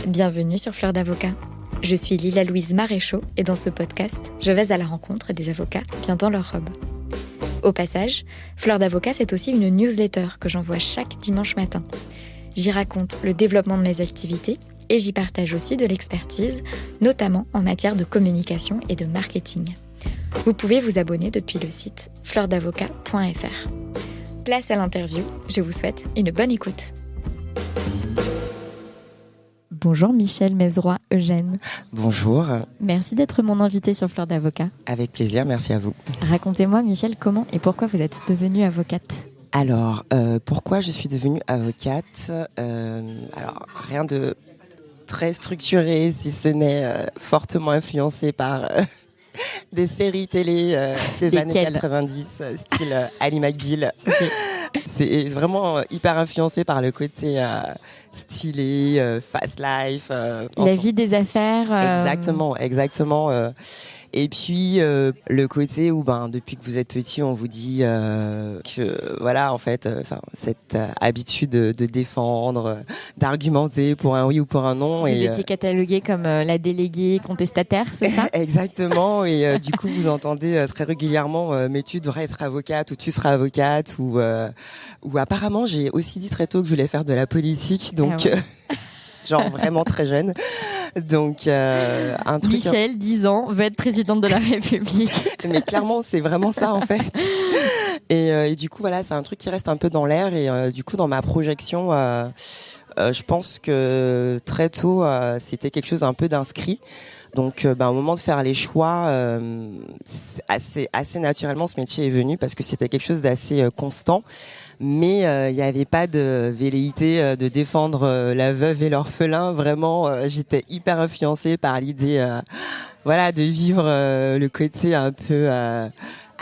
Bienvenue sur Fleur d'Avocat. Je suis Lila-Louise Maréchaux et dans ce podcast, je vais à la rencontre des avocats bien dans leur robe. Au passage, Fleur d'Avocat, c'est aussi une newsletter que j'envoie chaque dimanche matin. J'y raconte le développement de mes activités et j'y partage aussi de l'expertise, notamment en matière de communication et de marketing. Vous pouvez vous abonner depuis le site fleurdavocat.fr. Place à l'interview, je vous souhaite une bonne écoute. Bonjour Michel Mezeroy-Eugène. Bonjour. Merci d'être mon invité sur Fleur d'Avocat. Avec plaisir, merci à vous. Racontez-moi Michel, comment et pourquoi vous êtes devenue avocate ? Alors, pourquoi je suis devenue avocate ? Alors, rien de très structuré, si ce n'est fortement influencé par des séries télé des années 90, style Ali McBeal. Okay. C'est vraiment hyper influencé par le côté stylé, fast life. La vie des affaires. Exactement. Et puis le côté où depuis que vous êtes petit, on vous dit que voilà, en fait, cette habitude de défendre, d'argumenter pour un oui ou pour un non. Vous étiez cataloguée comme la déléguée contestataire, c'est ça ? Exactement. Et du coup, vous entendez très régulièrement mais tu devrais être avocate ou tu seras avocate ou apparemment j'ai aussi dit très tôt que je voulais faire de la politique, donc genre vraiment très jeune. Donc un truc. Michel, 10 ans, veut être présidente de la République. Mais clairement, c'est vraiment ça en fait. Et du coup, voilà, c'est un truc qui reste un peu dans l'air. Et du coup, dans ma projection, je pense que très tôt, c'était quelque chose un peu d'inscrit. Donc, au moment de faire les choix, assez naturellement, ce métier est venu parce que c'était quelque chose d'assez constant. Mais il n'y avait pas de velléité de défendre la veuve et l'orphelin. Vraiment, j'étais hyper influencée par l'idée, de vivre le côté un peu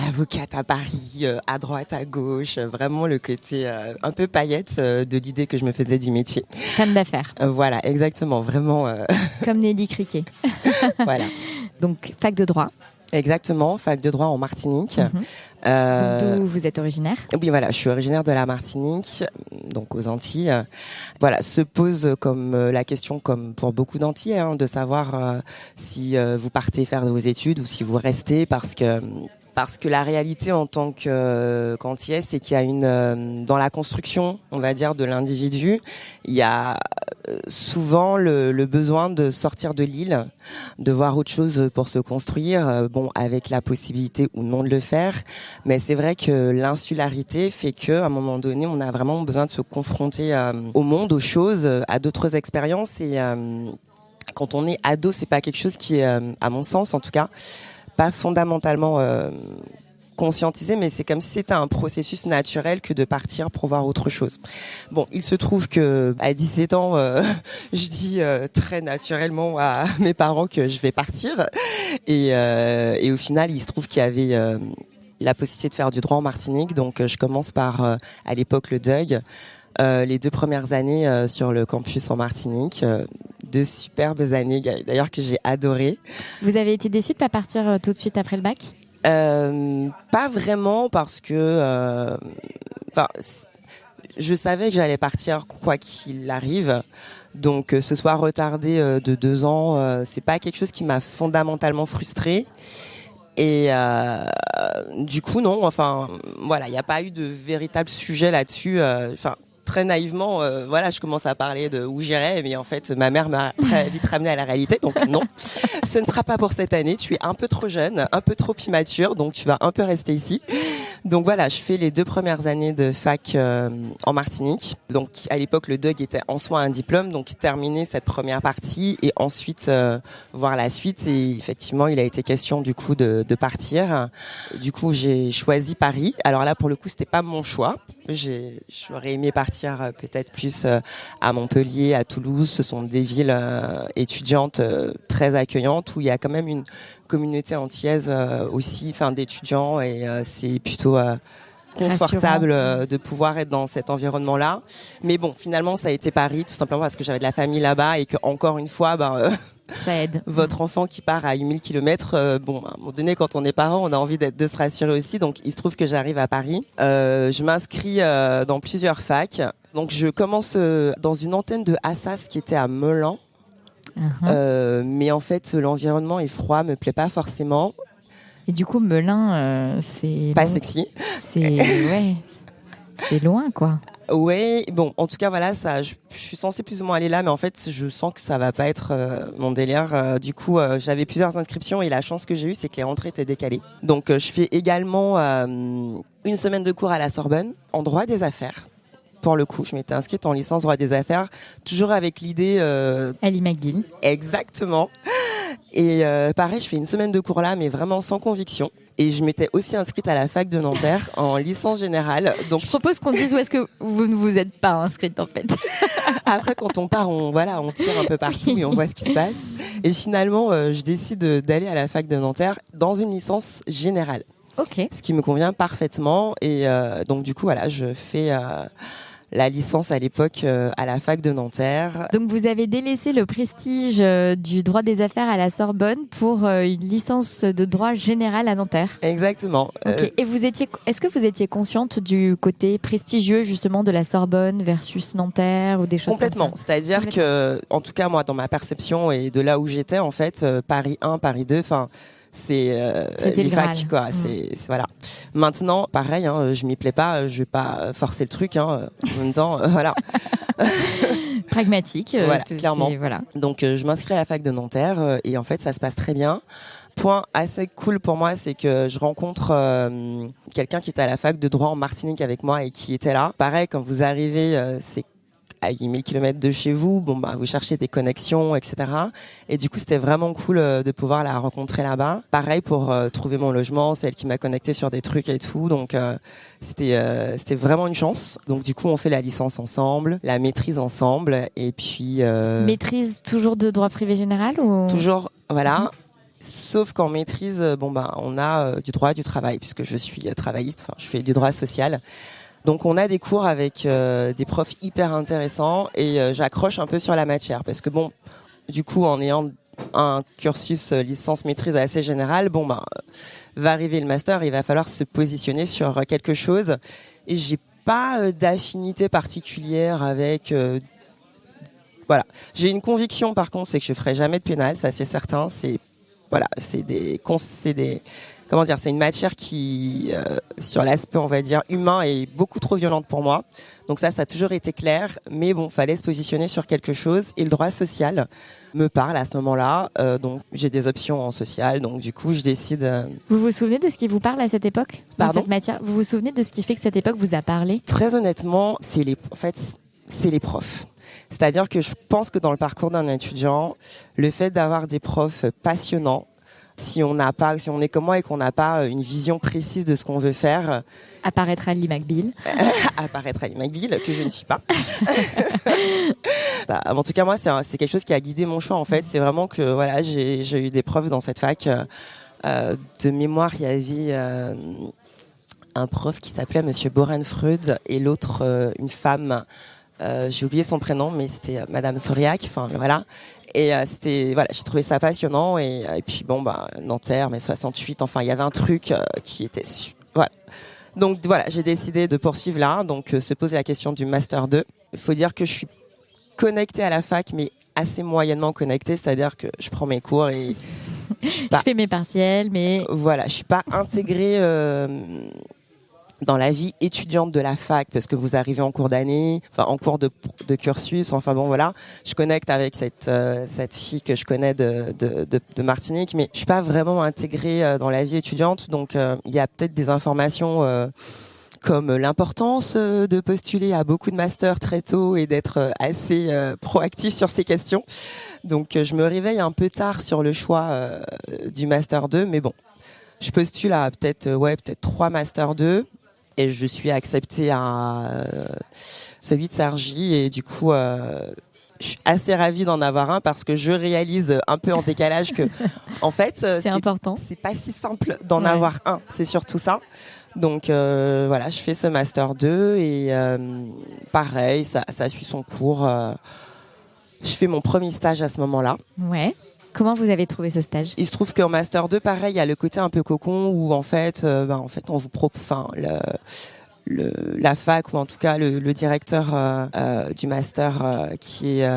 avocate à Paris, à droite, à gauche. Vraiment le côté un peu paillette de l'idée que je me faisais du métier. Femme d'affaires. Voilà, exactement, vraiment. Comme Nelly Criquet. Voilà. Donc, fac de droit. Exactement, fac de droit en Martinique. Donc, d'où vous êtes originaire ? Oui, voilà, je suis originaire de la Martinique, donc aux Antilles. Voilà, se pose comme la question, comme pour beaucoup d'Antillais, de savoir si vous partez faire vos études ou si vous restez, parce que la réalité en tant qu'Antillais, c'est qu'il y a dans la construction, on va dire, de l'individu, il y a souvent le besoin de sortir de l'île, de voir autre chose pour se construire, avec la possibilité ou non de le faire. Mais c'est vrai que l'insularité fait qu'à un moment donné, on a vraiment besoin de se confronter au monde, aux choses, à d'autres expériences. Et quand on est ado, c'est pas quelque chose qui est, à mon sens en tout cas, pas fondamentalement conscientisé, mais c'est comme si c'était un processus naturel que de partir pour voir autre chose. Bon, il se trouve que à 17 ans, je dis très naturellement à mes parents que je vais partir, et au final, il se trouve qu'il y avait la possibilité de faire du droit en Martinique, donc je commence par à l'époque le DEUG. Les 2 premières années sur le campus en Martinique, 2 superbes années d'ailleurs que j'ai adorées. Vous avez été déçue de pas partir tout de suite après le bac ? Pas vraiment, parce que je savais que j'allais partir quoi qu'il arrive. Donc ce soit retardé de 2 ans, c'est pas quelque chose qui m'a fondamentalement frustrée. Et du coup non, il n'y a pas eu de véritable sujet là-dessus. Très naïvement, je commence à parler de où j'irais, mais en fait, ma mère m'a très vite ramenée à la réalité. Donc non, ce ne sera pas pour cette année. Tu es un peu trop jeune, un peu trop immature, donc tu vas un peu rester ici. Donc voilà, je fais les 2 premières années de fac en Martinique. Donc à l'époque, le DEUG était en soi un diplôme, donc terminer cette première partie et ensuite voir la suite. Et effectivement, il a été question du coup de partir. Du coup, j'ai choisi Paris. Alors là, pour le coup, c'était pas mon choix. J'aurais aimé partir peut-être plus à Montpellier, à Toulouse. Ce sont des villes étudiantes très accueillantes où il y a quand même une communauté antillaise aussi, d'étudiants, et c'est plutôt confortable de pouvoir être dans cet environnement-là. Mais bon, finalement, ça a été Paris, tout simplement parce que j'avais de la famille là-bas et que, encore une fois, ça aide. Votre enfant qui part à 8000 km, à un moment donné, quand on est parent, on a envie de se rassurer aussi. Donc, il se trouve que j'arrive à Paris. Je m'inscris dans plusieurs facs. Donc, je commence dans une antenne de Assas qui était à Meulan. Mais en fait, l'environnement est froid, me plaît pas forcément. Et du coup, Melun, c'est... Pas sexy. Ouais, c'est loin, quoi. Ouais, bon, en tout cas, voilà, ça, je suis censée plus ou moins aller là, mais en fait, je sens que ça va pas être mon délire. Du coup, j'avais plusieurs inscriptions et la chance que j'ai eue, c'est que les rentrées étaient décalées. Donc, je fais également une semaine de cours à la Sorbonne en droit des affaires. Pour le coup, je m'étais inscrite en licence droit des affaires, toujours avec l'idée... Ali McBeal. Exactement. Et pareil, je fais une semaine de cours là, mais vraiment sans conviction. Et je m'étais aussi inscrite à la fac de Nanterre en licence générale. Donc je propose qu'on dise où est-ce que vous ne vous êtes pas inscrite en fait. Après, quand on part, on tire un peu partout et on voit ce qui se passe. Et finalement, je décide d'aller à la fac de Nanterre dans une licence générale. Ok. Ce qui me convient parfaitement. Et donc du coup, voilà, je fais la licence à l'époque à la fac de Nanterre. Donc vous avez délaissé le prestige du droit des affaires à la Sorbonne pour une licence de droit général à Nanterre. Exactement. Okay. Et est-ce que vous étiez consciente du côté prestigieux justement de la Sorbonne versus Nanterre ou des choses Complètement. comme ça? C'est-à-dire que, en tout cas moi, dans ma perception et de là où j'étais, en fait, Paris 1, Paris 2, enfin. C'est les facs, quoi. C'est voilà. Maintenant, pareil, hein, je m'y plais pas, je vais pas forcer le truc. Hein, en même temps, voilà. Pragmatique. Voilà, clairement. Voilà. Donc, je m'inscris à la fac de Nanterre et en fait, ça se passe très bien. Point assez cool pour moi, c'est que je rencontre quelqu'un qui était à la fac de droit en Martinique avec moi et qui était là. Pareil, quand vous arrivez, c'est à 8000 km de chez vous, vous cherchez des connexions, etc. Et du coup, c'était vraiment cool de pouvoir la rencontrer là-bas. Pareil pour trouver mon logement, c'est elle qui m'a connecté sur des trucs et tout. Donc, c'était vraiment une chance. Donc, du coup, on fait la licence ensemble, la maîtrise ensemble, et puis... Maîtrise toujours de droit privé général ou... Toujours, voilà. Sauf qu'en maîtrise, on a du droit du travail, puisque je suis travailliste, je fais du droit social. Donc on a des cours avec des profs hyper intéressants et j'accroche un peu sur la matière parce que du coup en ayant un cursus licence maîtrise assez général, va arriver le master, il va falloir se positionner sur quelque chose et j'ai pas d'affinité particulière avec voilà. J'ai une conviction par contre, c'est que je ferai jamais de pénal, ça c'est certain, c'est une matière qui, sur l'aspect, on va dire, humain, est beaucoup trop violente pour moi. Donc ça a toujours été clair. Mais fallait se positionner sur quelque chose. Et le droit social me parle à ce moment-là. Donc j'ai des options en social. Donc du coup, je décide... Vous vous souvenez de ce qui vous parle à cette époque? Pardon ? Dans cette matière? Vous vous souvenez de ce qui fait que cette époque vous a parlé? Très honnêtement, c'est les profs. C'est-à-dire que je pense que dans le parcours d'un étudiant, le fait d'avoir des profs passionnants, si on est comme moi et qu'on n'a pas une vision précise de ce qu'on veut faire. Apparaître Ali McBeal. Apparaître Ali McBeal, que je ne suis pas. En tout cas, moi, c'est quelque chose qui a guidé mon choix, en fait. C'est vraiment que, voilà, j'ai eu des profs dans cette fac. De mémoire, il y avait un prof qui s'appelait Monsieur Boren-Freud et l'autre, une femme. J'ai oublié son prénom, mais c'était Madame Sauriac. Enfin, voilà. Et j'ai trouvé ça passionnant et puis Nanterre, mai 68, il y avait un truc qui était voilà. Donc voilà, j'ai décidé de poursuivre là, donc se poser la question du master 2. Il faut dire que je suis connectée à la fac, mais assez moyennement connectée, c'est-à-dire que je prends mes cours et je fais mes partiels, mais voilà, je suis pas intégrée dans la vie étudiante de la fac, parce que vous arrivez en cours d'année, en cours de cursus, voilà. Je connecte avec cette fille que je connais de Martinique, mais je suis pas vraiment intégrée dans la vie étudiante, donc il y a peut-être des informations comme l'importance de postuler à beaucoup de masters très tôt et d'être assez proactif sur ces questions. Donc je me réveille un peu tard sur le choix du master 2, mais je postule à peut-être 3 master 2. Et je suis acceptée à celui de Cergy et du coup, je suis assez ravie d'en avoir un parce que je réalise un peu en décalage que, en fait, c'est important. C'est pas si simple d'en avoir un. C'est surtout ça. Donc voilà, je fais ce master 2 et pareil, ça suit son cours. Je fais mon premier stage à ce moment-là. Ouais. Comment vous avez trouvé ce stage? Il se trouve qu'en Master 2, pareil, il y a le côté un peu cocon où en fait on vous propose, la fac ou en tout cas le directeur du master qui est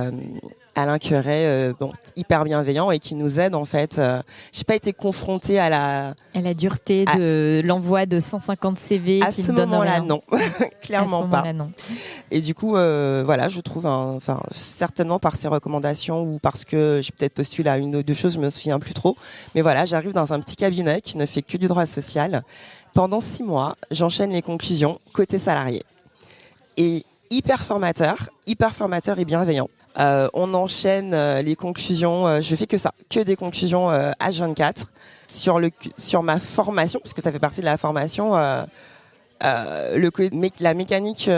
Alain Queret, hyper bienveillant et qui nous aide en fait. J'ai pas été confrontée à la dureté de l'envoi de 150 CV à qui ce ne donnent moment-là, rien. non, clairement pas. Non. Et du coup, voilà, je trouve, certainement par ses recommandations ou parce que j'ai peut-être postulé à une ou deux choses, je me souviens plus trop. Mais voilà, j'arrive dans un petit cabinet qui ne fait que du droit social. Pendant 6 mois, j'enchaîne les conclusions côté salarié. Et hyper formateur et bienveillant. On enchaîne les conclusions. Je fais que ça, que des conclusions H24 sur ma formation, puisque ça fait partie de la formation. La mécanique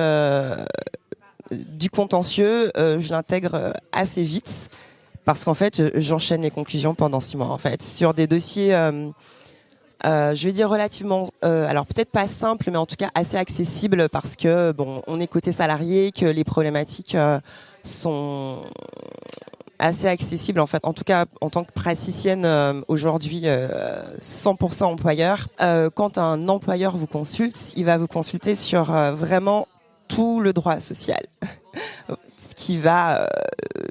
du contentieux, je l'intègre assez vite parce qu'en fait, j'enchaîne les conclusions pendant 6 mois en fait sur des dossiers. Je vais dire relativement, alors peut-être pas simple, mais en tout cas assez accessible parce que on est côté salarié, que les problématiques sont assez accessibles en fait. En tout cas, en tant que praticienne aujourd'hui, 100% employeur. Quand un employeur vous consulte, il va vous consulter sur vraiment tout le droit social. Ce qui va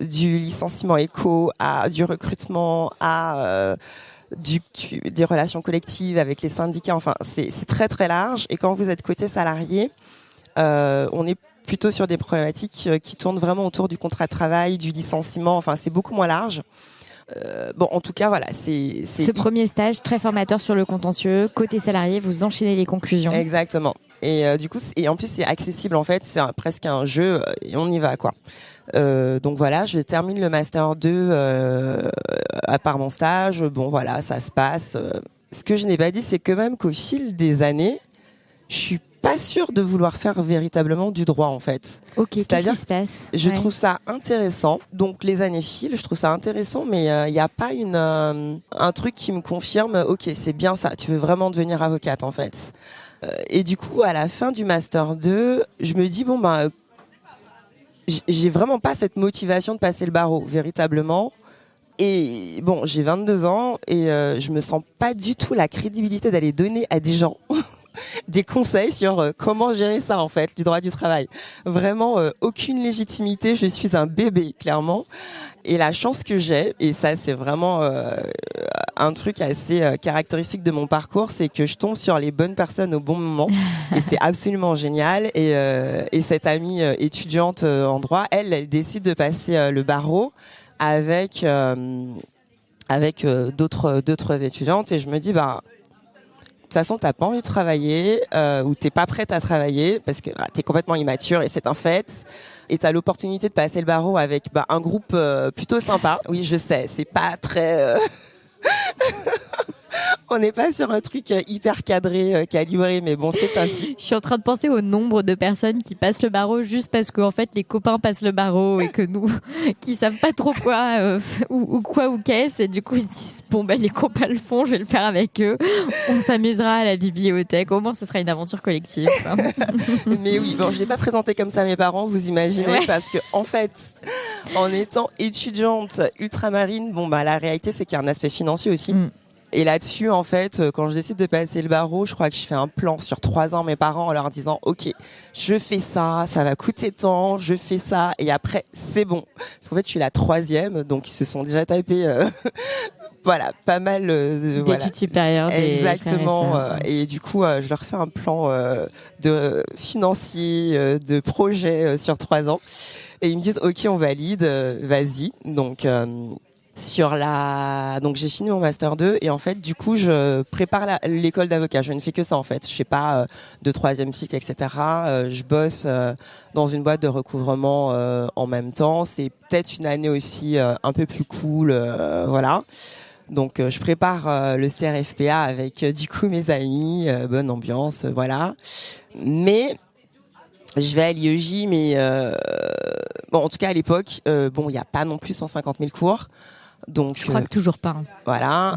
du licenciement éco à du recrutement à des relations collectives avec les syndicats, enfin c'est très très large. Et quand vous êtes côté salarié, on est plutôt sur des problématiques qui tournent vraiment autour du contrat de travail, du licenciement, enfin c'est beaucoup moins large. En tout cas voilà, c'est ce premier stage très formateur sur le contentieux, côté salarié, vous enchaînez les conclusions. Exactement. Et du coup, et en plus c'est accessible en fait, c'est presque un jeu et on y va quoi. Donc voilà, je termine le master 2 à part mon stage. Bon voilà, ça se passe. Ce que je n'ai pas dit, c'est quand même qu'au fil des années, je suis pas sûre de vouloir faire véritablement du droit en fait. Ok, qu'est-ce qui se passe ? Je trouve ça intéressant. Donc les années filent, je trouve ça intéressant, mais il n'y a pas un truc qui me confirme. Ok, c'est bien ça. Tu veux vraiment devenir avocate en fait. Et du coup, à la fin du master 2, je me dis j'ai vraiment pas cette motivation de passer le barreau véritablement. Et bon, j'ai 22 ans et je me sens pas du tout la crédibilité d'aller donner à des gens des conseils sur comment gérer ça en fait, du droit du travail. Vraiment aucune légitimité, je suis un bébé clairement. Et la chance que j'ai, et ça c'est vraiment un truc assez caractéristique de mon parcours, c'est que je tombe sur les bonnes personnes au bon moment et c'est absolument génial. Et cette amie étudiante en droit, elle décide de passer le barreau avec d'autres étudiantes et je me dis de toute façon, t'as pas envie de travailler ou t'es pas prête à travailler parce que t'es complètement immature et c'est un fait. Et t'as l'opportunité de passer le barreau avec un groupe plutôt sympa. Oui, je sais, c'est pas très. On n'est pas sur un truc hyper cadré, calibré, mais bon, c'est ainsi. Je suis en train de penser au nombre de personnes qui passent le barreau juste parce que en fait les copains passent le barreau et que nous, qui savent pas trop quoi ou qu'est-ce, et du coup ils se disent les copains le font, je vais le faire avec eux. On s'amusera à la bibliothèque. Au moins ce sera une aventure collective. Mais oui, je l'ai pas présenté comme ça à mes parents, vous imaginez, parce que en fait, en étant étudiante ultramarine, la réalité c'est qu'il y a un aspect financier aussi. Et là-dessus, en fait, quand je décide de passer le barreau, je crois que je fais un plan sur 3 ans à mes parents en leur disant « Ok, je fais ça, ça va coûter tant, je fais ça, et après, c'est bon. » Parce qu'en fait, je suis la 3e, donc ils se sont déjà tapés... pas mal d'études supérieures. Exactement. Et du coup, je leur fais un plan de financier, de projet sur 3 ans. Et ils me disent « Ok, on valide, vas-y. » Donc j'ai fini mon master 2 et en fait du coup je prépare l'école d'avocat. Je ne fais que ça en fait. Je fais pas de 3e cycle, etc. Je bosse dans une boîte de recouvrement en même temps. C'est peut-être une année aussi un peu plus cool, voilà. Donc je prépare le CRFPA avec du coup mes amis, bonne ambiance, voilà. Mais je vais à l'IEJ, mais en tout cas à l'époque, il y a pas non plus 150 000 cours. Donc, je crois que toujours pas. Voilà.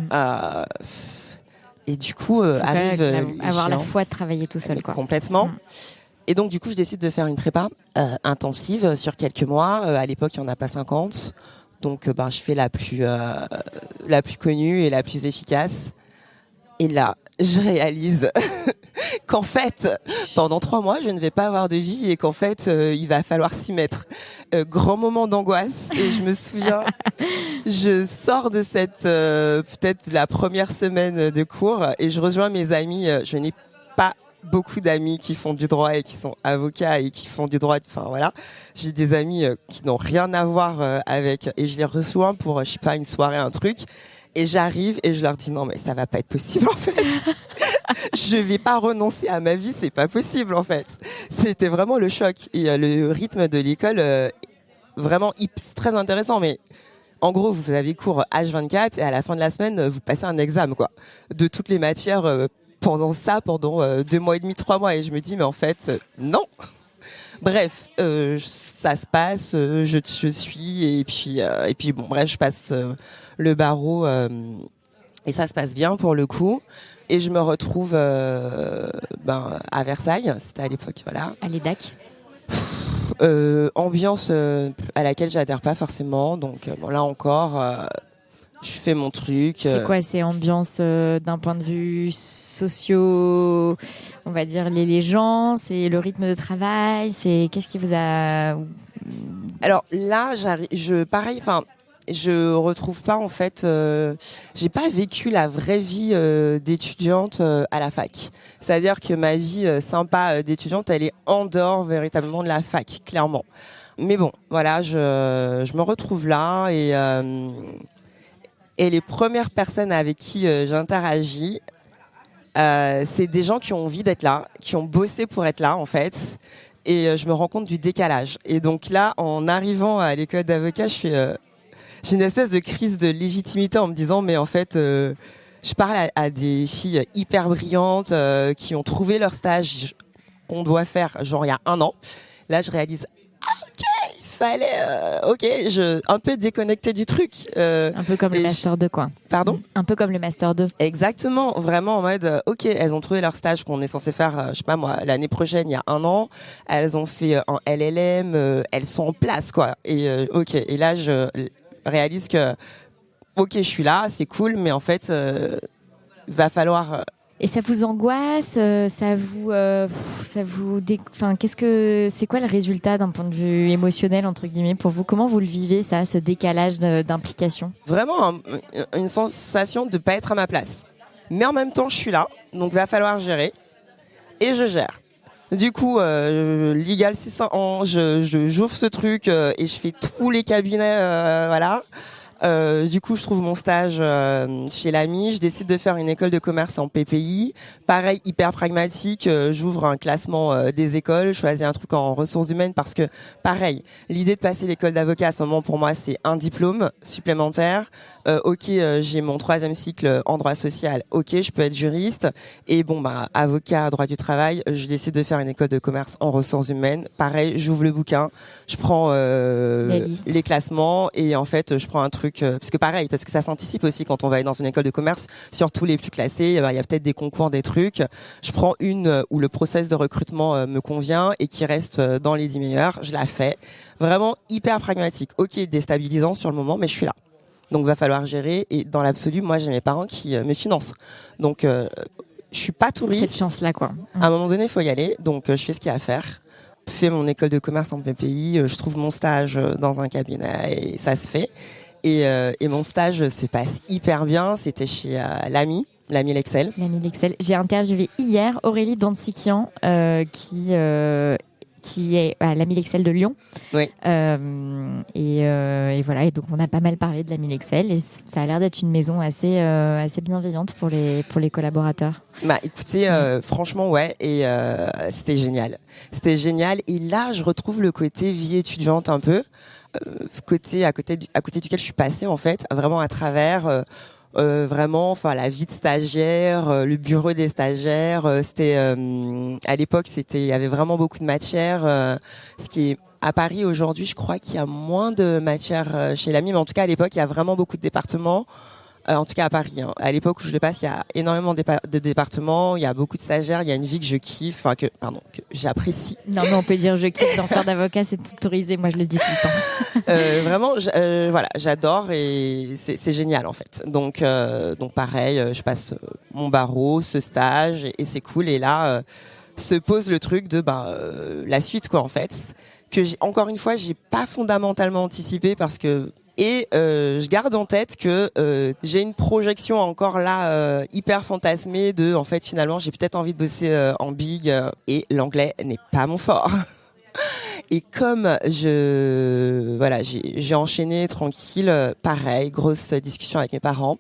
Et du coup, arrive avoir la foi de travailler tout seul, quoi. Complètement. Et donc, du coup, je décide de faire une prépa intensive sur quelques mois. À l'époque, il n'y en a pas 50. Donc, je fais la plus connue et la plus efficace. Et là, je réalise qu'en fait, pendant 3 mois, je ne vais pas avoir de vie et qu'en fait, il va falloir s'y mettre. Grand moment d'angoisse. Et je me souviens, je sors de cette, peut-être la première semaine de cours et je rejoins mes amis. Je n'ai pas beaucoup d'amis qui font du droit et qui sont avocats et qui font du droit. Enfin voilà, j'ai des amis qui n'ont rien à voir avec et je les reçois pour, je sais pas, une soirée, un truc. Et j'arrive et je leur dis non mais ça va pas être possible en fait. Je vais pas renoncer à ma vie, c'est pas possible en fait. C'était vraiment le choc et le rythme de l'école vraiment c'est très intéressant mais en gros vous avez cours H24 et à la fin de la semaine vous passez un examen quoi de toutes les matières pendant 2 mois et demi, 3 mois et je me dis mais en fait non. Bref, ça se passe, je suis et puis bon bref je passe le barreau et ça se passe bien pour le coup et je me retrouve à Versailles, c'était à l'époque voilà. À l'EDAC. Ambiance à laquelle j'adhère pas forcément donc bon là encore je fais mon truc. C'est quoi ces ambiances d'un point de vue socio, on va dire les gens, c'est le rythme de travail, c'est qu'est-ce qui vous a... Alors là, pareil, enfin, je retrouve pas en fait, j'ai pas vécu la vraie vie d'étudiante à la fac. C'est-à-dire que ma vie sympa d'étudiante, elle est en dehors véritablement de la fac, clairement. Mais bon, voilà, je me retrouve là et les premières personnes avec qui j'interagis, c'est des gens qui ont envie d'être là, qui ont bossé pour être là en fait. Et je me rends compte du décalage. Et donc là, en arrivant à l'école d'avocat, j'ai une espèce de crise de légitimité en me disant, mais en fait, je parle à des filles hyper brillantes qui ont trouvé leur stage qu'on doit faire genre il y a 1 an. Là, je réalise, fallait un peu déconnecter du truc un peu comme le master 2 quoi. Pardon, un peu comme le master 2. Exactement, vraiment en mode elles ont trouvé leur stage qu'on est censé faire je sais pas moi l'année prochaine il y a 1 an, elles ont fait un LLM, elles sont en place quoi et et là je réalise que je suis là, c'est cool mais en fait va falloir Et ça vous angoisse, c'est quoi le résultat d'un point de vue émotionnel entre guillemets pour vous? Comment vous le vivez ça, ce décalage d'implication? Vraiment une sensation de pas être à ma place. Mais en même temps, je suis là, donc va falloir gérer et je gère. Du coup, Legal 601, j'ouvre ce truc et je fais tous les cabinets, voilà. Du coup, je trouve mon stage chez l'AMI. Je décide de faire une école de commerce en PPI. Pareil, hyper pragmatique. J'ouvre un classement des écoles. Je choisis un truc en ressources humaines parce que, pareil, l'idée de passer l'école d'avocat à ce moment, pour moi, c'est un diplôme supplémentaire. J'ai mon 3e cycle en droit social. Je peux être juriste. Et bon, avocat, droit du travail, je décide de faire une école de commerce en ressources humaines. Pareil, j'ouvre le bouquin. Je prends les classements et en fait, je prends un truc parce que ça s'anticipe aussi quand on va aller dans une école de commerce, surtout les plus classés, il y a peut-être des concours, des trucs. Je prends une où le process de recrutement me convient et qui reste dans les 10 meilleurs, je la fais. Vraiment hyper pragmatique. Déstabilisant sur le moment, mais je suis là. Donc va falloir gérer et dans l'absolu, moi j'ai mes parents qui me financent. Donc je suis pas touriste. Cette chance-là quoi. À un moment donné, il faut y aller, donc je fais ce qu'il y a à faire. Fais mon école de commerce en PPI, je trouve mon stage dans un cabinet et ça se fait. Et mon stage se passe hyper bien. C'était chez l'AMI Lexel. L'AMI Lexel. J'ai interviewé hier Aurélie Dantsikian qui est à l'AMI Lexel de Lyon. Oui. Et voilà. Et donc on a pas mal parlé de l'AMI Lexel et ça a l'air d'être une maison assez bienveillante pour les collaborateurs. Écoutez, franchement ouais. Et c'était génial. C'était génial. Et là, je retrouve le côté vie étudiante un peu. À côté duquel je suis passée en fait, vraiment à travers vraiment, enfin la vie de stagiaire, le bureau des stagiaires. C'était à l'époque, il y avait vraiment beaucoup de matières. Ce qui est à Paris aujourd'hui, je crois qu'il y a moins de matières chez l'AMI, mais en tout cas à l'époque, il y a vraiment beaucoup de départements. En tout cas à Paris. Hein. À l'époque où je le passe, il y a énormément de départements, il y a beaucoup de stagiaires, il y a une vie que je kiffe, que j'apprécie. Non, mais on peut dire je kiffe dans Fleur d'avocat, c'est autorisé. Moi, je le dis tout le temps. Vraiment, voilà, j'adore et c'est génial en fait. Donc pareil, je passe mon barreau, ce stage et c'est cool. Et là, se pose le truc de la suite quoi en fait. Que encore une fois, j'ai pas fondamentalement anticipé parce que je garde en tête que j'ai une projection encore là hyper fantasmée de en fait finalement j'ai peut-être envie de bosser en big et l'anglais n'est pas mon fort. Et comme j'ai enchaîné tranquille, pareil, grosse discussion avec mes parents.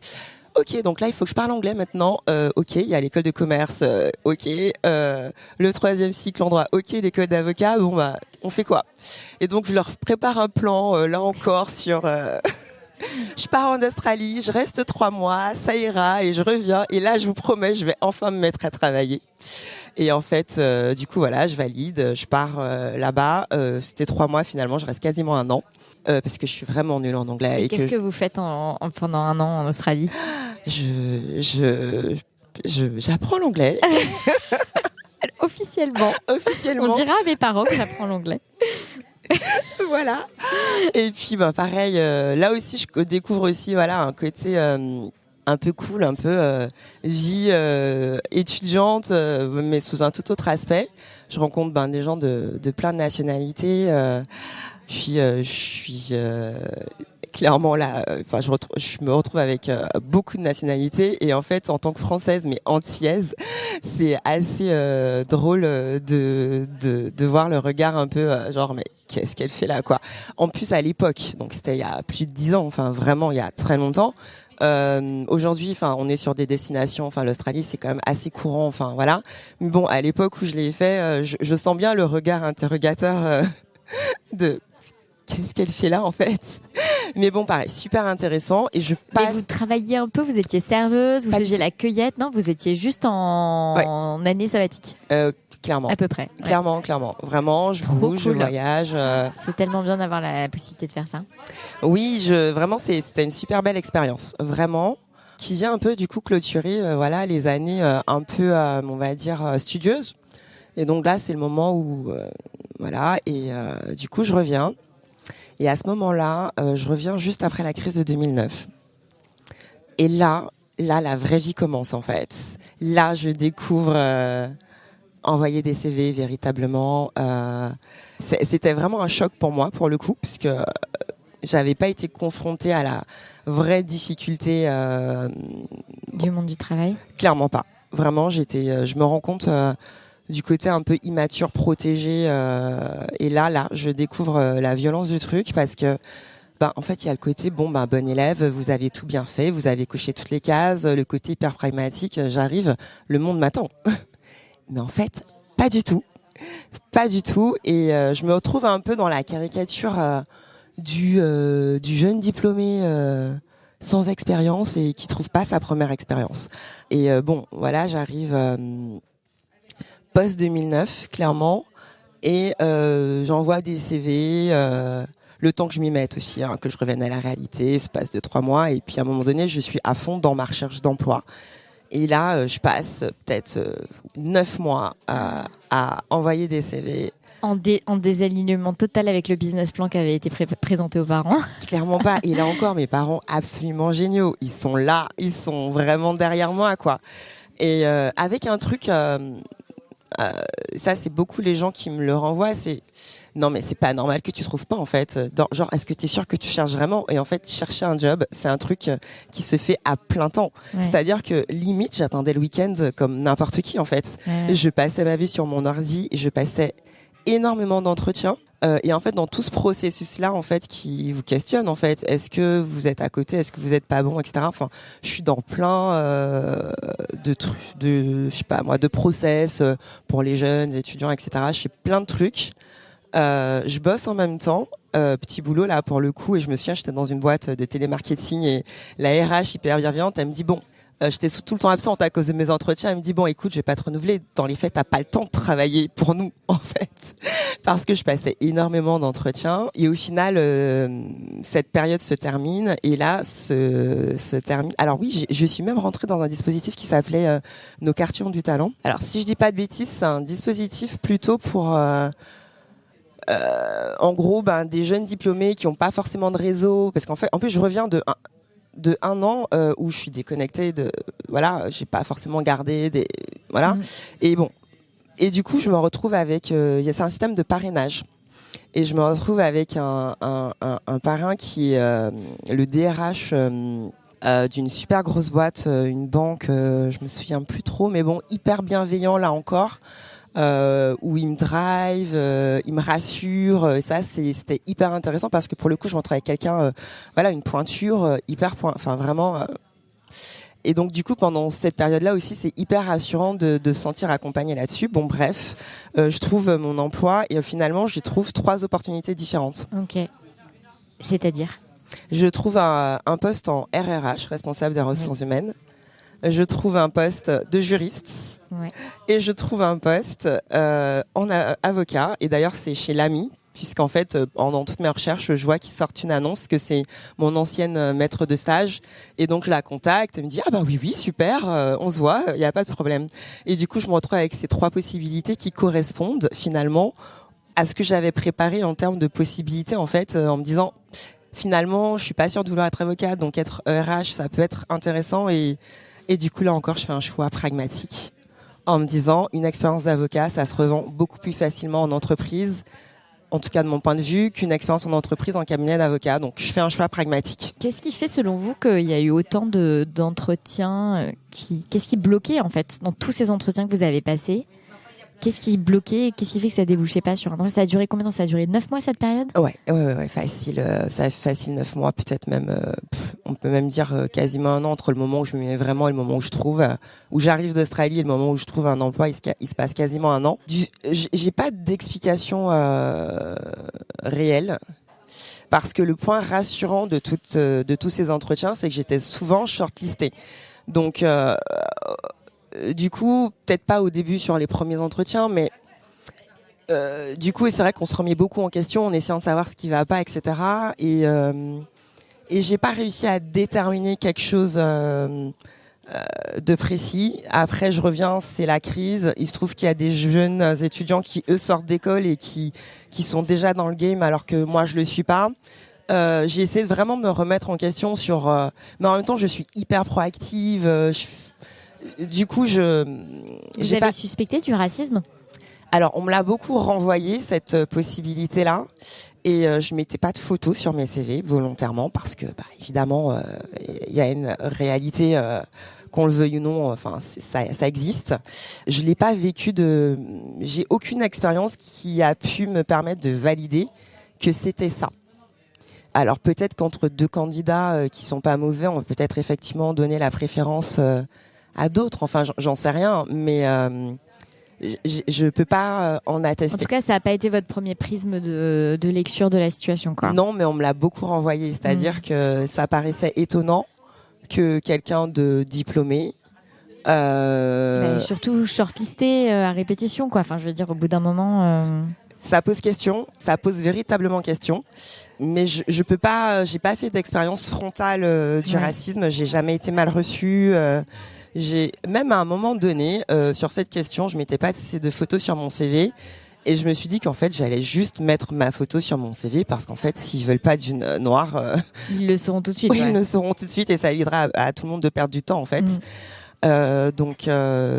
Ok, donc là il faut que je parle anglais maintenant. Ok, il y a l'école de commerce. Ok, le 3e cycle en droit. Ok, l'école d'avocat. Bon on fait quoi? Et donc je leur prépare un plan là encore sur. Je pars en Australie, je reste 3 mois, ça ira et je reviens. Et là je vous promets, je vais enfin me mettre à travailler. Et en fait, du coup voilà, je valide, je pars là-bas. C'était 3 mois finalement, je reste quasiment 1 an parce que je suis vraiment nulle en anglais. Et qu'est-ce que vous faites pendant 1 an en Australie? J'apprends l'anglais. Officiellement. On dira à mes parents que j'apprends l'anglais. Voilà. Et puis pareil, là aussi je découvre aussi un côté un peu cool, un peu vie étudiante, mais sous un tout autre aspect. Je rencontre des gens de plein de nationalités. Puis je suis clairement là, je me retrouve avec beaucoup de nationalités et en fait en tant que Française mais antillaise, c'est assez drôle de voir le regard un peu genre mais qu'est-ce qu'elle fait là quoi. En plus à l'époque, donc c'était il y a plus de 10 ans, enfin vraiment il y a très longtemps. Aujourd'hui, on est sur des destinations. L'Australie, c'est quand même assez courant. Voilà. Mais bon, à l'époque où je l'ai fait, je sens bien le regard interrogateur de qu'est-ce qu'elle fait là en fait. Mais bon, pareil, super intéressant. Et Mais vous travailliez un peu, vous étiez serveuse, vous faisiez la cueillette, non? Vous étiez juste en année sabbatique. Clairement. À peu près. Ouais. Clairement. Vraiment, je bouge, cool. Je voyage. C'est tellement bien d'avoir la possibilité de faire ça. Oui, vraiment, c'était une super belle expérience. Vraiment. Qui vient un peu, du coup, clôturer, les années un peu, on va dire, studieuses. Et donc là, c'est le moment où, et du coup, je reviens. Et à ce moment-là, je reviens juste après la crise de 2009. Et là, la vraie vie commence, en fait. Là, je découvre envoyer des CV véritablement. C'était vraiment un choc pour moi, pour le coup, puisque j'avais pas été confrontée à la vraie difficulté du monde du travail. Clairement pas. Vraiment, je me rends compte du côté un peu immature, protégé. Et là, je découvre la violence du truc parce que, en fait, il y a le côté bon élève, vous avez tout bien fait, vous avez coché toutes les cases, le côté hyper pragmatique, j'arrive, le monde m'attend. Mais en fait, pas du tout. Et je me retrouve un peu dans la caricature du jeune diplômé sans expérience et qui trouve pas sa première expérience. Et j'arrive post 2009, clairement, et j'envoie des CV. Le temps que je m'y mette aussi, que je revienne à la réalité, se passe de 3 mois, et puis à un moment donné, je suis à fond dans ma recherche d'emploi. Et là, je passe peut-être 9 mois à envoyer des CV. En désalignement total avec le business plan qui avait été présenté aux parents. Clairement pas. Et là encore, mes parents absolument géniaux. Ils sont là, ils sont vraiment derrière moi, quoi. Et avec un truc, ça c'est beaucoup les gens qui me le renvoient, c'est non mais c'est pas normal que tu trouves pas en fait. Genre est-ce que tu es sûr que tu cherches vraiment? Et en fait chercher un job c'est un truc qui se fait à plein temps. Ouais. C'est-à-dire que limite j'attendais le week-end comme n'importe qui en fait. Ouais. Je passais ma vie sur mon ordi, je passais énormément d'entretiens. Et en fait, dans tout ce processus-là, en fait, qui vous questionne, en fait, est-ce que vous êtes à côté, est-ce que vous êtes pas bon, etc. Enfin, je suis dans plein de trucs, je sais pas moi, de process pour les jeunes étudiants, etc. Je fais plein de trucs. Je bosse en même temps. Petit boulot là pour le coup. Et je me souviens, j'étais dans une boîte de télémarketing et la RH hyper bienveillante, elle me dit bon. J'étais tout le temps absente à cause de mes entretiens. Elle me dit bon, écoute, je vais pas te renouveler. Dans les faits, t'as pas le temps de travailler pour nous, en fait. parce que je passais énormément d'entretiens et au final cette période se termine et là se termine. Alors oui, je suis même rentrée dans un dispositif qui s'appelait Nos quartiers ont du talent. Alors si je dis pas de bêtises, c'est un dispositif plutôt pour en gros des jeunes diplômés qui n'ont pas forcément de réseau, parce qu'en fait en plus je reviens de un an où je suis déconnectée j'ai pas forcément gardé des et bon. Et du coup, je me retrouve avec, c'est un système de parrainage. Et je me retrouve avec un parrain qui est le DRH d'une super grosse boîte, une banque, je me souviens plus trop, mais bon, hyper bienveillant là encore, où il me drive, il me rassure. Ça, c'était hyper intéressant parce que pour le coup, je me retrouve avec quelqu'un, une pointure, vraiment. Et donc du coup pendant cette période-là aussi c'est hyper rassurant de se sentir accompagné là-dessus. Bon bref, je trouve mon emploi et finalement j'y trouve 3 opportunités différentes. Ok. C'est-à-dire ? Je trouve un poste en RRH, responsable des ressources humaines. Je trouve un poste de juriste. Ouais. Et je trouve un poste en avocat. Et d'ailleurs c'est chez l'AMI. Puisqu'en fait, pendant toutes mes recherches, je vois qu'ils sortent une annonce que c'est mon ancienne maître de stage. Et donc, je la contacte. Elle me dit, ah bah oui, super, on se voit, il n'y a pas de problème. Et du coup, je me retrouve avec ces 3 possibilités qui correspondent finalement à ce que j'avais préparé en termes de possibilités, en fait, en me disant, finalement, je suis pas sûre de vouloir être avocate, donc être RH, ça peut être intéressant. Et du coup, là encore, je fais un choix pragmatique en me disant, une expérience d'avocat, ça se revend beaucoup plus facilement en entreprise, en tout cas de mon point de vue, qu'une expérience en entreprise en cabinet d'avocat. Donc je fais un choix pragmatique. Qu'est-ce qui fait selon vous qu'il y a eu autant d'entretiens qu'est-ce qui bloquait en fait dans tous ces entretiens que vous avez passés? Qu'est-ce qui bloquait? Qu'est-ce qui fait que ça débouchait pas sur un an? Ça a duré combien de temps? Ça a duré 9 mois cette période? Ouais, facile. Ça fait facile 9 mois, peut-être même. On peut même dire quasiment un an entre le moment où je me mets vraiment et le moment où je trouve, où j'arrive d'Australie et le moment où je trouve un emploi. Il se passe quasiment un an. J'ai pas d'explication réelle. Parce que le point rassurant de tous ces entretiens, c'est que j'étais souvent shortlistée. Donc, du coup, peut-être pas au début sur les premiers entretiens, mais du coup, c'est vrai qu'on se remet beaucoup en question en essayant de savoir ce qui va pas, etc. Et j'ai pas réussi à déterminer quelque chose de précis. Après, je reviens, c'est la crise. Il se trouve qu'il y a des jeunes étudiants qui, eux, sortent d'école et qui sont déjà dans le game alors que moi, je le suis pas. J'ai essayé de vraiment me remettre en question sur... mais en même temps, je suis hyper proactive. Du coup, vous avez suspecté du racisme? Alors, on me l'a beaucoup renvoyé, cette possibilité-là. Et je mettais pas de photos sur mes CV volontairement parce que, évidemment, il y a une réalité, qu'on le veuille ou non, ça existe. Je l'ai pas vécu j'ai aucune expérience qui a pu me permettre de valider que c'était ça. Alors, peut-être qu'entre 2 candidats qui sont pas mauvais, on peut peut-être effectivement donner la préférence à d'autres. Enfin, j'en sais rien, mais je peux pas en attester. En tout cas, ça n'a pas été votre premier prisme de lecture de la situation, quoi. Non, mais on me l'a beaucoup renvoyé. C'est-à-dire que ça paraissait étonnant que quelqu'un de diplômé... surtout shortlisté à répétition, quoi. Enfin, je veux dire, au bout d'un moment... Ça pose question, ça pose véritablement question. Mais je peux pas... J'ai pas fait d'expérience frontale du racisme. J'ai jamais été mal reçue. Même à un moment donné, sur cette question, je mettais pas de photos sur mon CV. Et je me suis dit qu'en fait, j'allais juste mettre ma photo sur mon CV parce qu'en fait, s'ils veulent pas d'une noire... ils le sauront tout de suite. Oui, ils le sauront tout de suite et ça évitera à tout le monde de perdre du temps, en fait. Donc,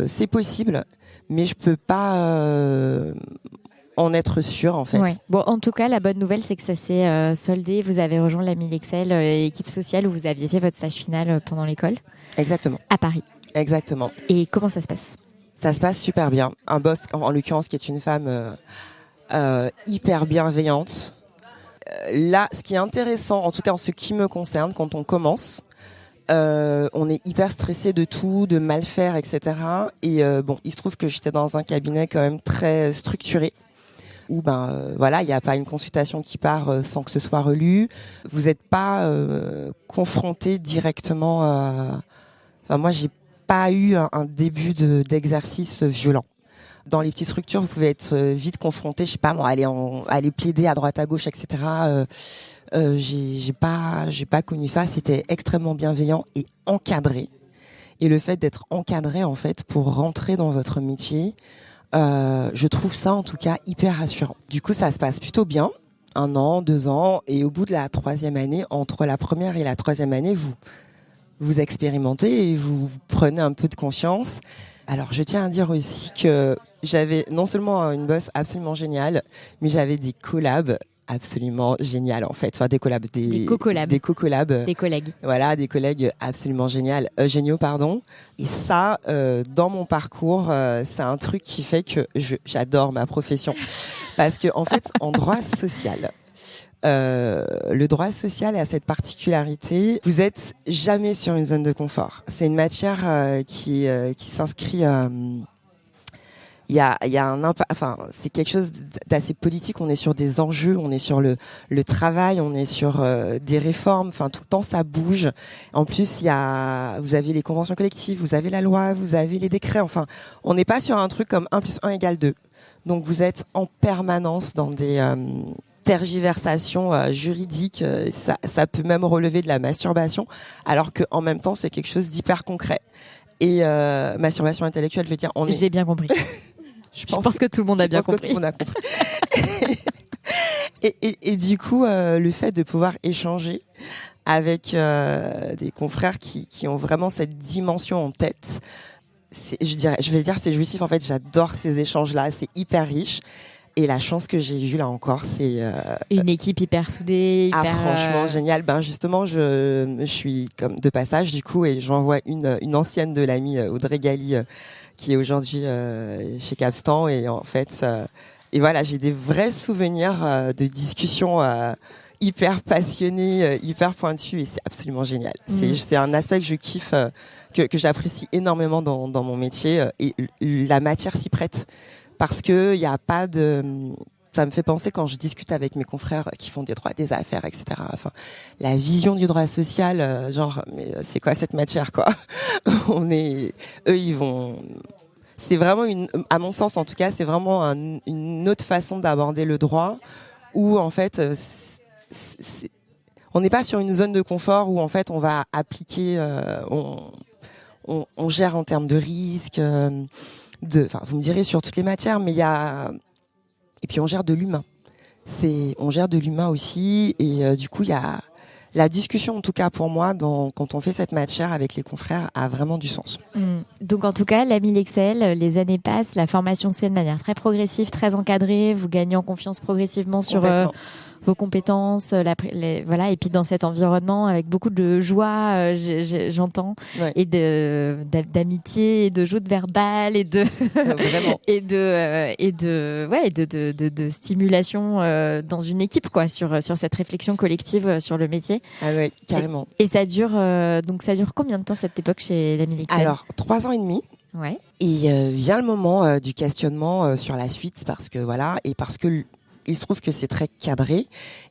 c'est possible, mais je peux pas... en être sûr, en fait. Ouais. Bon, en tout cas, la bonne nouvelle, c'est que ça s'est soldé. Vous avez rejoint la Milexcel, équipe sociale, où vous aviez fait votre stage final pendant l'école. Exactement. À Paris. Exactement. Et comment ça se passe? Ça se passe super bien. Un boss, en l'occurrence, qui est une femme hyper bienveillante. Là, ce qui est intéressant, en tout cas en ce qui me concerne, quand on commence, on est hyper stressé de tout, de mal faire, etc. Et il se trouve que j'étais dans un cabinet quand même très structuré, où il n'y a pas une consultation qui part sans que ce soit relu. Vous n'êtes pas confronté directement moi, j'ai pas eu un début d'exercice violent. Dans les petites structures, vous pouvez être vite confronté, je sais pas moi, aller plaider à droite à gauche, etc. J'ai pas connu ça. C'était extrêmement bienveillant et encadré. Et le fait d'être encadré, en fait, pour rentrer dans votre métier, je trouve ça, en tout cas, hyper rassurant. Du coup, ça se passe plutôt bien. 1 an, 2 ans. Et au bout de la 3e année, entre la première et la 3e année, vous expérimentez et vous prenez un peu de confiance. Alors, je tiens à dire aussi que j'avais non seulement une boss absolument géniale, mais j'avais des collabs absolument géniales, en fait. Enfin, des collabs, des co-collabs. Des collègues. Voilà, des collègues absolument géniaux, pardon. Et ça, dans mon parcours, c'est un truc qui fait que j'adore ma profession. Parce que, en fait, en droit social, le droit social a cette particularité, vous êtes jamais sur une zone de confort. C'est une matière qui s'inscrit. Il y a un impact. Enfin, c'est quelque chose d'assez politique. On est sur des enjeux, on est sur le travail, on est sur des réformes. Enfin, tout le temps ça bouge. En plus, vous avez les conventions collectives, vous avez la loi, vous avez les décrets. Enfin, on n'est pas sur un truc comme 1 + 1 = 2. Donc, vous êtes en permanence dans des tergiversations juridiques. Ça peut même relever de la masturbation, alors que en même temps, c'est quelque chose d'hyper concret. Et masturbation intellectuelle, je veux dire, J'ai bien compris. Je pense que tout le monde a bien compris. Et du coup, le fait de pouvoir échanger avec des confrères qui ont vraiment cette dimension en tête, je vais dire, c'est jouissif. En fait, j'adore ces échanges-là. C'est hyper riche. Et la chance que j'ai eue là encore, c'est une équipe hyper soudée, franchement génial. Ben justement, je suis comme de passage du coup, et j'envoie une ancienne de l'ami Audrey Galli, qui est aujourd'hui chez Capstan, et en fait, et voilà, j'ai des vrais souvenirs de discussions hyper passionnées, hyper pointues, et c'est absolument génial. C'est un aspect que je kiffe, que j'apprécie énormément dans mon métier, et la matière s'y prête. Parce que il y a pas de, ça me fait penser quand je discute avec mes confrères qui font des droits des affaires, etc. Enfin, la vision du droit social, genre, mais c'est quoi cette matière, quoi? C'est vraiment à mon sens en tout cas, c'est vraiment une autre façon d'aborder le droit, où en fait, on n'est pas sur une zone de confort où en fait on va appliquer, on gère en termes de risques. Vous me direz sur toutes les matières, mais et puis on gère de l'humain. On gère de l'humain aussi, et du coup il y a la discussion, en tout cas pour moi, quand on fait cette matière avec les confrères, a vraiment du sens. Donc en tout cas, l'AMI Lexel, les années passent, la formation se fait de manière très progressive, très encadrée, vous gagnez en confiance progressivement sur vos compétences, voilà, et puis dans cet environnement avec beaucoup de joie, j'entends, ouais. Et d'amitié, et de joutes verbales, et de de stimulation dans une équipe, quoi, sur cette réflexion collective sur le métier. Ah ouais, carrément. Et ça dure combien de temps cette époque chez l'AMI Lexel? Alors 3 ans et demi. Ouais. Et vient le moment du questionnement sur la suite, parce que il se trouve que c'est très cadré,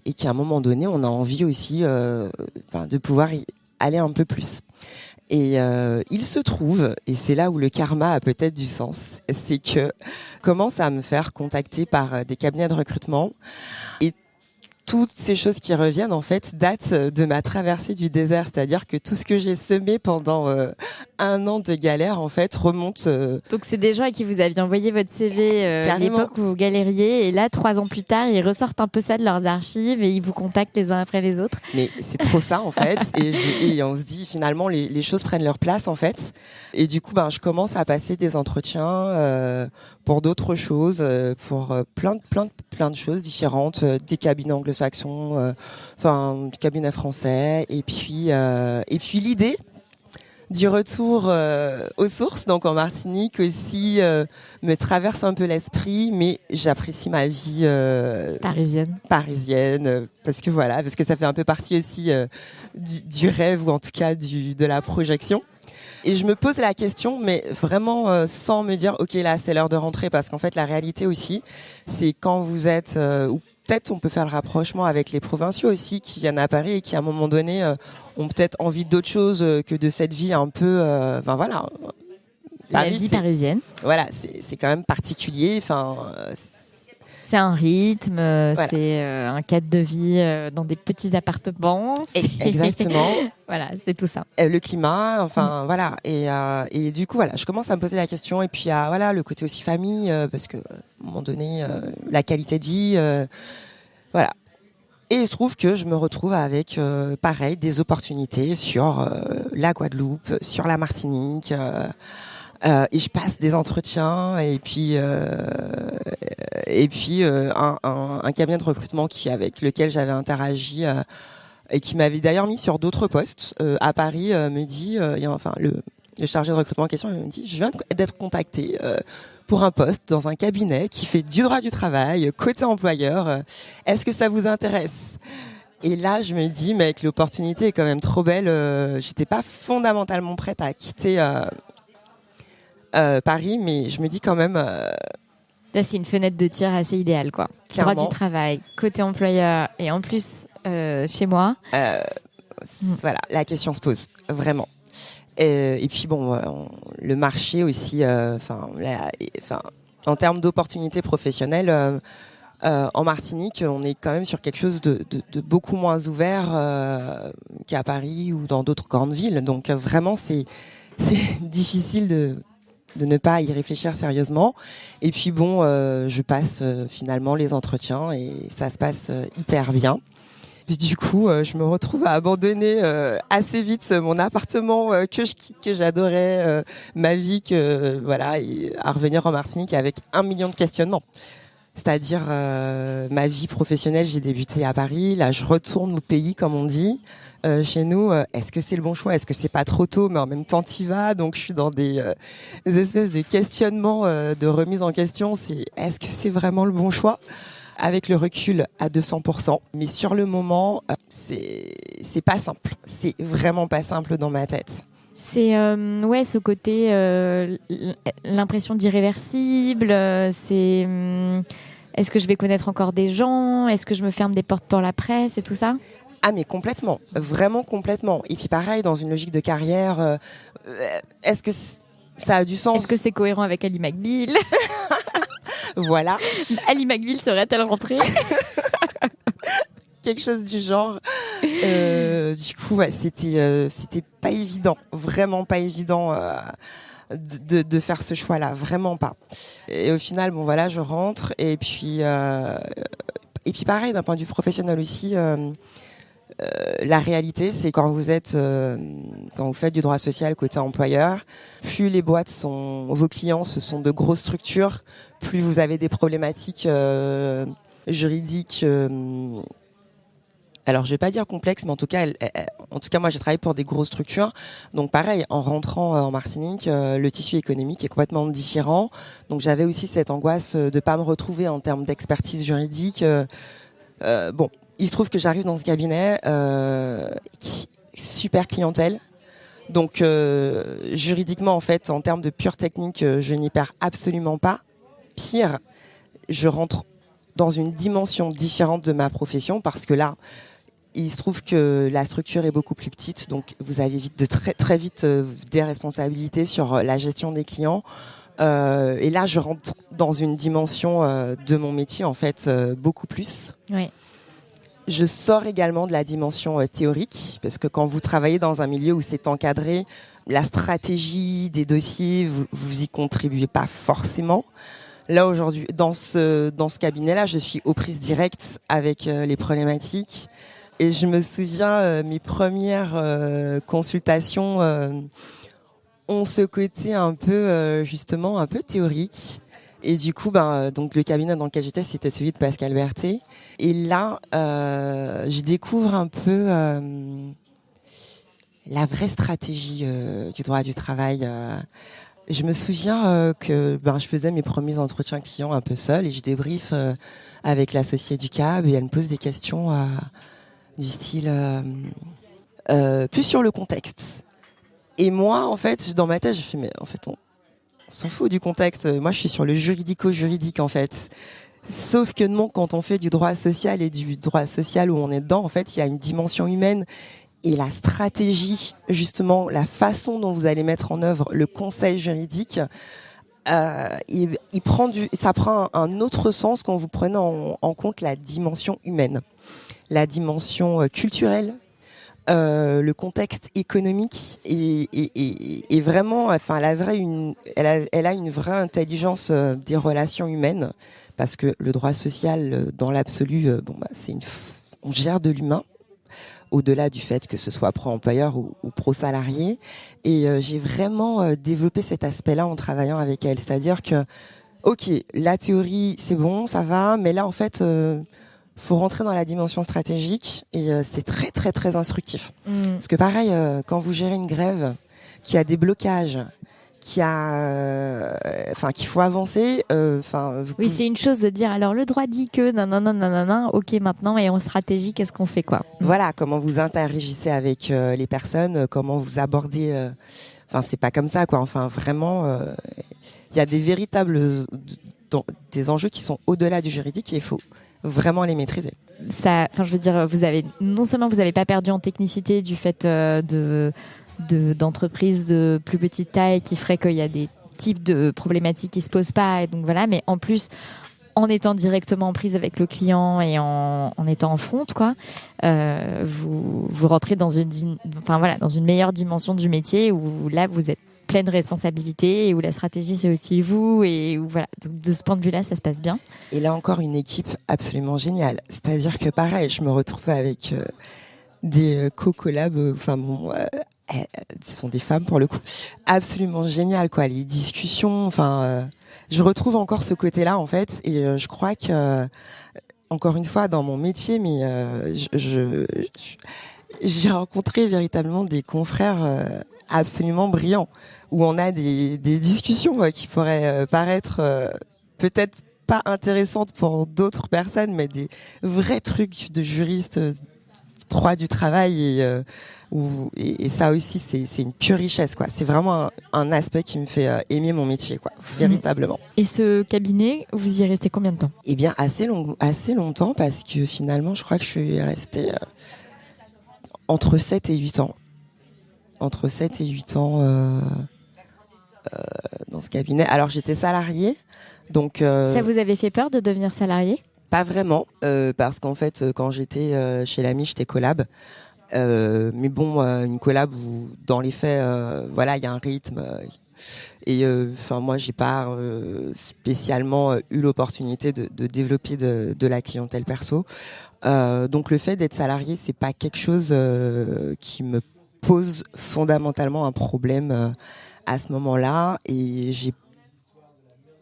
et qu'à un moment donné, on a envie aussi de pouvoir y aller un peu plus. Et il se trouve, et c'est là où le karma a peut-être du sens, c'est que commence à me faire contacter par des cabinets de recrutement, et toutes ces choses qui reviennent, en fait, datent de ma traversée du désert. C'est-à-dire que tout ce que j'ai semé pendant 1 an de galère, en fait, remonte. Donc, c'est des gens à qui vous aviez envoyé votre CV à l'époque où vous galériez. Et là, 3 ans plus tard, ils ressortent un peu ça de leurs archives et ils vous contactent les uns après les autres. Mais c'est trop ça, en fait. Et on se dit, finalement, les choses prennent leur place, en fait. Et du coup, je commence à passer des entretiens pour d'autres choses, pour plein de choses différentes, des cabinets anglo-saxons, du cabinet français, et puis l'idée du retour aux sources, donc en Martinique aussi, me traverse un peu l'esprit, mais j'apprécie ma vie parisienne, parce que ça fait un peu partie aussi du rêve, ou en tout cas de la projection. Et je me pose la question, mais vraiment sans me dire, ok, là c'est l'heure de rentrer, parce qu'en fait la réalité aussi, c'est quand vous êtes, ou peut-être on peut faire le rapprochement avec les provinciaux aussi qui viennent à Paris et qui à un moment donné ont peut-être envie d'autre chose que de cette vie un peu, la vie parisienne. Voilà, c'est quand même particulier. Enfin, c'est un rythme, voilà. C'est un cadre de vie dans des petits appartements. Exactement. Voilà, c'est tout ça. Le climat, enfin voilà. Et du coup, voilà, je commence à me poser la question. Et puis, voilà, le côté aussi famille, parce que à un moment donné, la qualité de vie, voilà. Et il se trouve que je me retrouve avec, pareil, des opportunités sur la Guadeloupe, sur la Martinique. Et je passe des entretiens et puis un cabinet de recrutement avec lequel j'avais interagi et qui m'avait d'ailleurs mis sur d'autres postes à Paris me dit le chargé de recrutement en question me dit je viens d'être contacté pour un poste dans un cabinet qui fait du droit du travail côté employeur, est-ce que ça vous intéresse? Et là, je me dis, mec, l'opportunité est quand même trop belle. J'étais pas fondamentalement prête à quitter Paris, mais je me dis quand même. Là, c'est une fenêtre de tir assez idéale, quoi. Clairement. Droit du travail, côté employeur, et en plus chez moi. Voilà, la question se pose vraiment. Et puis bon, le marché aussi. En termes d'opportunités professionnelles. En Martinique, on est quand même sur quelque chose de beaucoup moins ouvert qu'à Paris ou dans d'autres grandes villes. Donc vraiment, c'est difficile de ne pas y réfléchir sérieusement. Et puis bon, je passe finalement les entretiens et ça se passe hyper bien. Puis du coup, je me retrouve à abandonner assez vite mon appartement que j'adorais, ma vie, et à revenir en Martinique avec 1 million de questionnements. C'est-à-dire ma vie professionnelle, j'ai débuté à Paris. Là, je retourne au pays, comme on dit. Chez nous, est-ce que c'est le bon choix? Est-ce que c'est pas trop tôt? Mais en même temps, t'y vas. Donc, je suis dans des espèces de questionnements, de remise en question. Est-ce que c'est vraiment le bon choix? Avec le recul à 200%. Mais sur le moment, c'est pas simple. C'est vraiment pas simple dans ma tête. C'est ce côté l'impression d'irréversible, est-ce que je vais connaître encore des gens, est-ce que je me ferme des portes pour la presse et tout ça? Ah mais complètement, vraiment complètement. Et puis pareil, dans une logique de carrière, est-ce que ça a du sens? Est-ce que c'est cohérent avec Ali McBeal? Voilà. Ali McBeal serait-elle rentrée? Quelque chose du genre. Du coup, ouais, c'était pas évident, vraiment pas évident de faire ce choix-là, vraiment pas. Et au final, bon voilà, je rentre et puis pareil d'un point de vue professionnel aussi. La réalité, c'est quand vous faites du droit social côté employeur, plus les boîtes vos clients, ce sont de grosses structures, plus vous avez des problématiques juridiques. Alors, je vais pas dire complexe, mais en tout cas, moi, j'ai travaillé pour des grosses structures. Donc, pareil, en rentrant en Martinique, le tissu économique est complètement différent. Donc, j'avais aussi cette angoisse de pas me retrouver en termes d'expertise juridique. Bon, il se trouve que j'arrive dans ce cabinet, super clientèle. Donc, juridiquement, en fait, en termes de pure technique, je n'y perds absolument pas. Pire, je rentre dans une dimension différente de ma profession parce que là, il se trouve que la structure est beaucoup plus petite, donc vous avez très vite des responsabilités sur la gestion des clients. Et là, je rentre dans une dimension de mon métier, en fait, beaucoup plus. Oui. Je sors également de la dimension théorique, parce que quand vous travaillez dans un milieu où c'est encadré, la stratégie des dossiers, vous y contribuez pas forcément. Là, aujourd'hui, dans ce cabinet-là, je suis aux prises directes avec les problématiques. Et je me souviens, mes premières consultations ont ce côté un peu, justement, un peu théorique. Et du coup, donc le cabinet dans lequel j'étais, c'était celui de Pascal Berthet. Et là, je découvre un peu la vraie stratégie du droit du travail. Je me souviens que je faisais mes premiers entretiens clients un peu seule et je débriefe avec l'associée du CAB et elle me pose des questions du style plus sur le contexte. Et moi, en fait, dans ma tête, je fais mais en fait on s'en fout du contexte. Moi, je suis sur le juridico-juridique en fait. Sauf que non, quand on fait du droit social et du droit social où on est dedans, en fait, il y a une dimension humaine et la stratégie, justement, la façon dont vous allez mettre en œuvre le conseil juridique, ça prend un autre sens quand vous prenez en compte la dimension humaine, la dimension culturelle, le contexte économique et vraiment, enfin, elle a une vraie intelligence des relations humaines, parce que le droit social, dans l'absolu, on gère de l'humain, au-delà du fait que ce soit pro-employeur ou pro-salarié. Et j'ai vraiment développé cet aspect-là en travaillant avec elle. C'est-à-dire que, ok, la théorie, c'est bon, ça va, mais là, en fait, faut rentrer dans la dimension stratégique et c'est très, très, très instructif. Parce que pareil, quand vous gérez une grève qui a des blocages, qu'il faut avancer. Oui, c'est une chose de dire alors le droit dit que non, ok maintenant et en stratégie qu'est-ce qu'on fait quoi. Voilà, comment vous interagissez avec les personnes, comment vous abordez. C'est pas comme ça quoi. Enfin vraiment, il y a des véritables des enjeux qui sont au-delà du juridique et il faut vraiment les maîtriser. Ça, je veux dire, non seulement vous avez pas perdu en technicité du fait d'entreprises de plus petite taille qui ferait qu'il y a des types de problématiques qui se posent pas et donc voilà, mais en plus en étant directement en prise avec le client et en étant en front quoi, vous rentrez dans dans une meilleure dimension du métier où là vous êtes pleine responsabilité et où la stratégie c'est aussi vous et où voilà, donc de ce point de vue là ça se passe bien. Et là encore une équipe absolument géniale, c'est-à-dire que pareil je me retrouve avec des co-collabs, ce sont des femmes pour le coup, absolument géniales quoi, les discussions, je retrouve encore ce côté-là en fait, et je crois que encore une fois dans mon métier, mais j'ai rencontré véritablement des confrères absolument brillants où on a des discussions qui pourraient paraître peut-être pas intéressantes pour d'autres personnes, mais des vrais trucs de juristes droit du travail et ça aussi c'est une pure richesse quoi. C'est vraiment un aspect qui me fait aimer mon métier quoi, véritablement. Et ce cabinet, vous y restez combien de temps ? Eh bien assez longtemps parce que finalement je crois que je suis restée entre 7 et 8 ans. Entre 7 et 8 ans dans ce cabinet. Alors j'étais salariée donc Ça vous avait fait peur de devenir salariée ? Pas vraiment, parce qu'en fait, quand j'étais chez l'ami, j'étais collab. Mais bon, une collab où, dans les faits, il y a un rythme. Moi, j'ai pas spécialement eu l'opportunité de développer de la clientèle perso. Donc, le fait d'être salarié, c'est pas quelque chose qui me pose fondamentalement un problème à ce moment-là. Et j'ai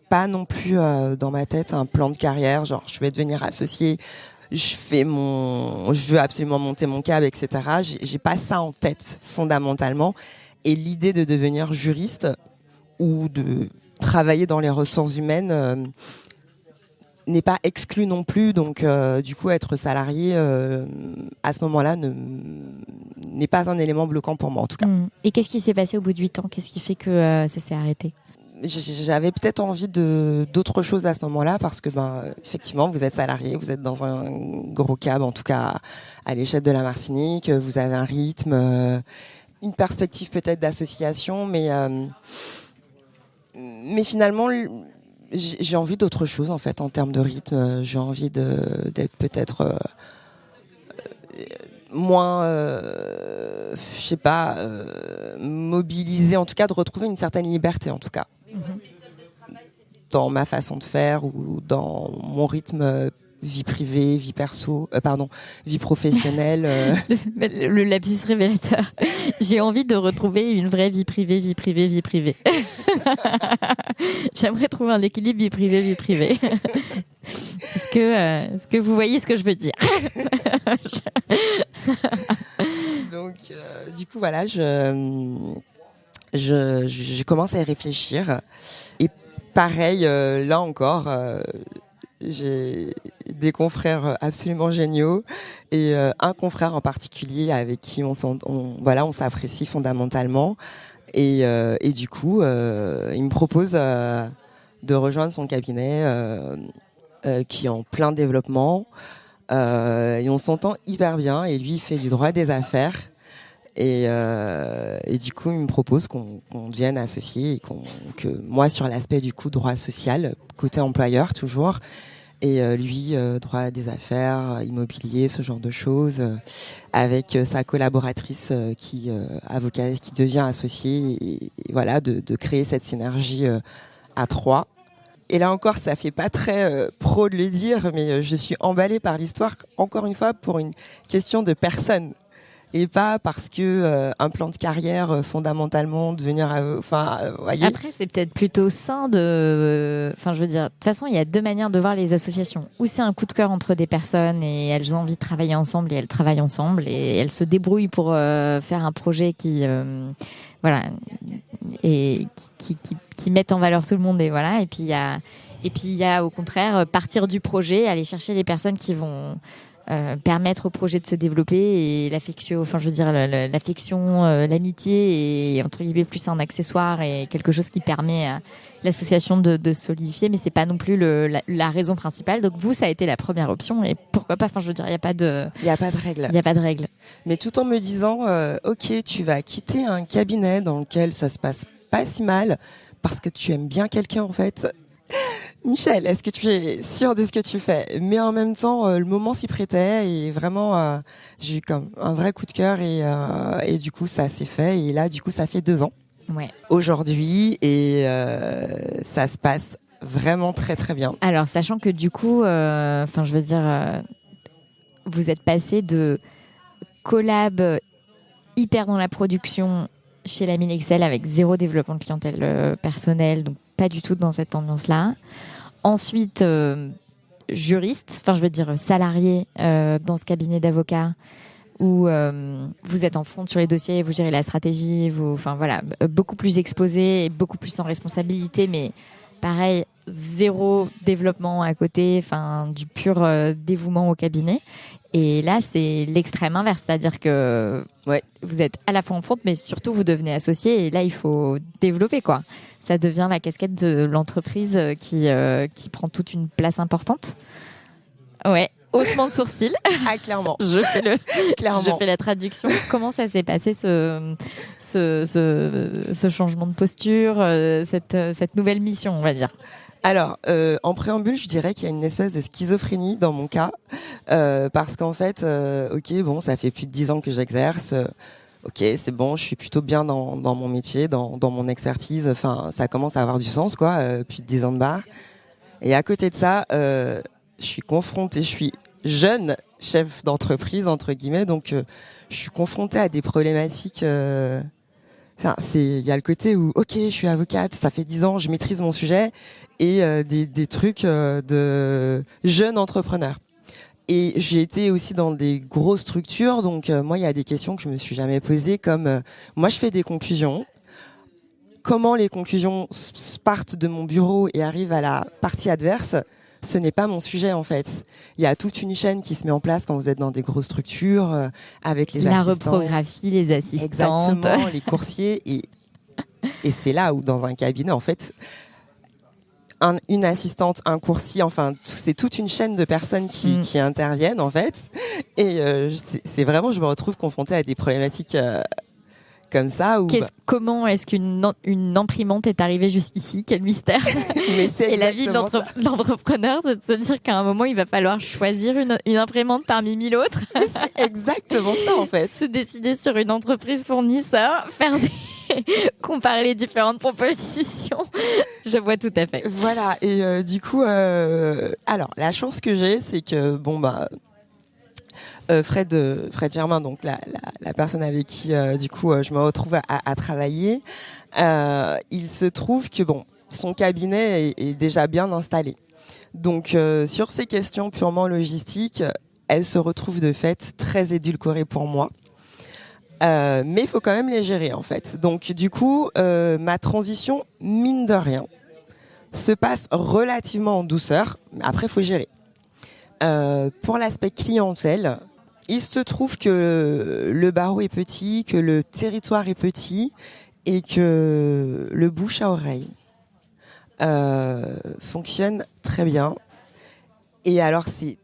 pas non plus dans ma tête un plan de carrière, genre je vais devenir associée, je veux absolument monter mon câble, etc. J'ai pas ça en tête fondamentalement. Et l'idée de devenir juriste ou de travailler dans les ressources humaines n'est pas exclue non plus. Donc du coup être salarié à ce moment-là n'est pas un élément bloquant pour moi en tout cas. Et qu'est-ce qui s'est passé au bout de 8 ans ? Qu'est-ce qui fait que ça s'est arrêté ? J'avais peut-être envie d'autre chose à ce moment-là parce que effectivement vous êtes salarié, vous êtes dans un gros cab en tout cas à l'échelle de la Martinique, vous avez un rythme, une perspective peut-être d'association, mais finalement j'ai envie d'autre chose en fait en termes de rythme. J'ai envie d'être peut-être moins mobilisée, en tout cas de retrouver une certaine liberté en tout cas dans ma façon de faire ou dans mon rythme vie privée, vie perso, vie professionnelle. Le lapsus révélateur. J'ai envie de retrouver une vraie vie privée. J'aimerais trouver un équilibre vie privée. Est-ce que vous voyez ce que je veux dire ? Donc, du coup, voilà, je commence à y réfléchir. Et pareil, là encore, j'ai des confrères absolument géniaux et un confrère en particulier avec qui on s'apprécie fondamentalement. Et du coup, il me propose de rejoindre son cabinet qui est en plein développement. Et on s'entend hyper bien. Et lui, il fait du droit des affaires. Et du coup, il me propose qu'on devienne associé et que moi sur l'aspect du coup droit social, côté employeur toujours, et lui droit des affaires, immobilier, ce genre de choses, avec sa collaboratrice qui avocat qui devient associée et voilà de créer cette synergie à trois. Et là encore, ça fait pas très pro de le dire, mais je suis emballée par l'histoire encore une fois pour une question de personne. Et pas parce que un plan de carrière fondamentalement devenir voyez. Après c'est peut-être plutôt sain je veux dire de toute façon il y a deux manières de voir les associations, ou c'est un coup de cœur entre des personnes et elles ont envie de travailler ensemble et elles travaillent ensemble et elles se débrouillent pour faire un projet qui voilà et qui mette en valeur tout le monde et voilà et puis il y a au contraire partir du projet, aller chercher les personnes qui vont permettre au projet de se développer et l'affection, l'amitié est entre guillemets plus un accessoire et quelque chose qui permet à l'association de solidifier, mais c'est pas non plus la raison principale. Donc vous, ça a été la première option et pourquoi pas. Enfin, je veux dire, il y a pas de règle. Il y a pas de règle. Mais tout en me disant, ok, tu vas quitter un cabinet dans lequel ça se passe pas si mal parce que tu aimes bien quelqu'un en fait. Michel, est-ce que tu es sûr de ce que tu fais? Mais en même temps, le moment s'y prêtait et vraiment, j'ai eu comme un vrai coup de cœur et du coup, ça s'est fait. Et là, du coup, ça fait 2 ans aujourd'hui et ça se passe vraiment très très bien. Alors, sachant que du coup, vous êtes passé de collab hyper dans la production chez la Mille Excel avec 0 développement de clientèle personnel, donc pas du tout dans cette ambiance-là. Ensuite, juriste, salarié dans ce cabinet d'avocats où vous êtes en front sur les dossiers, vous gérez la stratégie, beaucoup plus exposé et beaucoup plus en responsabilité, mais pareil, 0 développement à côté, du pur dévouement au cabinet. Et là, c'est l'extrême inverse, c'est-à-dire que vous êtes à la fois en front, mais surtout vous devenez associé. Et là, il faut développer quoi. Ça devient la casquette de l'entreprise qui prend toute une place importante. Ouais, haussement de sourcil. Ah, clairement. Je Clairement. fais la traduction. Comment ça s'est passé ce changement de posture, cette nouvelle mission, on va dire? Alors, en préambule, je dirais qu'il y a une espèce de schizophrénie dans mon cas, parce qu'en fait, ça fait plus de 10 ans que j'exerce. C'est bon, je suis plutôt bien dans mon métier, dans mon expertise. Enfin, ça commence à avoir du sens, quoi. Plus de 10 ans de bar. Et à côté de ça, je suis confrontée, je suis jeune chef d'entreprise entre guillemets, donc je suis confrontée à des problématiques. Il y a le côté où, je suis avocate, ça fait 10 ans, je maîtrise mon sujet, et des trucs de jeune entrepreneur. Et j'ai été aussi dans des grosses structures, donc moi, il y a des questions que je me suis jamais posées, comme moi, je fais des conclusions. Comment les conclusions partent de mon bureau et arrivent à la partie adverse, ce n'est pas mon sujet en fait. Il y a toute une chaîne qui se met en place quand vous êtes dans des grosses structures avec les assistants. La reprographie, les assistantes. Exactement, les coursiers. Et c'est là où dans un cabinet, en fait, une assistante, un coursier, c'est toute une chaîne de personnes qui interviennent en fait. Et c'est vraiment, je me retrouve confrontée à des problématiques comme ça. Comment est-ce qu'une imprimante est arrivée jusqu'ici? Quel mystère. Et la vie de l'entrepreneur, c'est de se dire qu'à un moment, il va falloir choisir une imprimante parmi 1000 autres. C'est exactement ça, en fait. Se décider sur une entreprise fournisseur, comparer les différentes propositions. Je vois tout à fait. Voilà. Et du coup, alors, la chance que j'ai, c'est que, Fred Germain, donc la personne avec qui je me retrouve à travailler, il se trouve que son cabinet est déjà bien installé. Donc sur ces questions purement logistiques, elle se retrouve de fait très édulcorée pour moi. Mais il faut quand même les gérer en fait. Donc du coup, ma transition, mine de rien, se passe relativement en douceur. Après, il faut gérer. Pour l'aspect clientèle, il se trouve que le barreau est petit, que le territoire est petit et que le bouche à oreille fonctionne très bien. Et alors c'est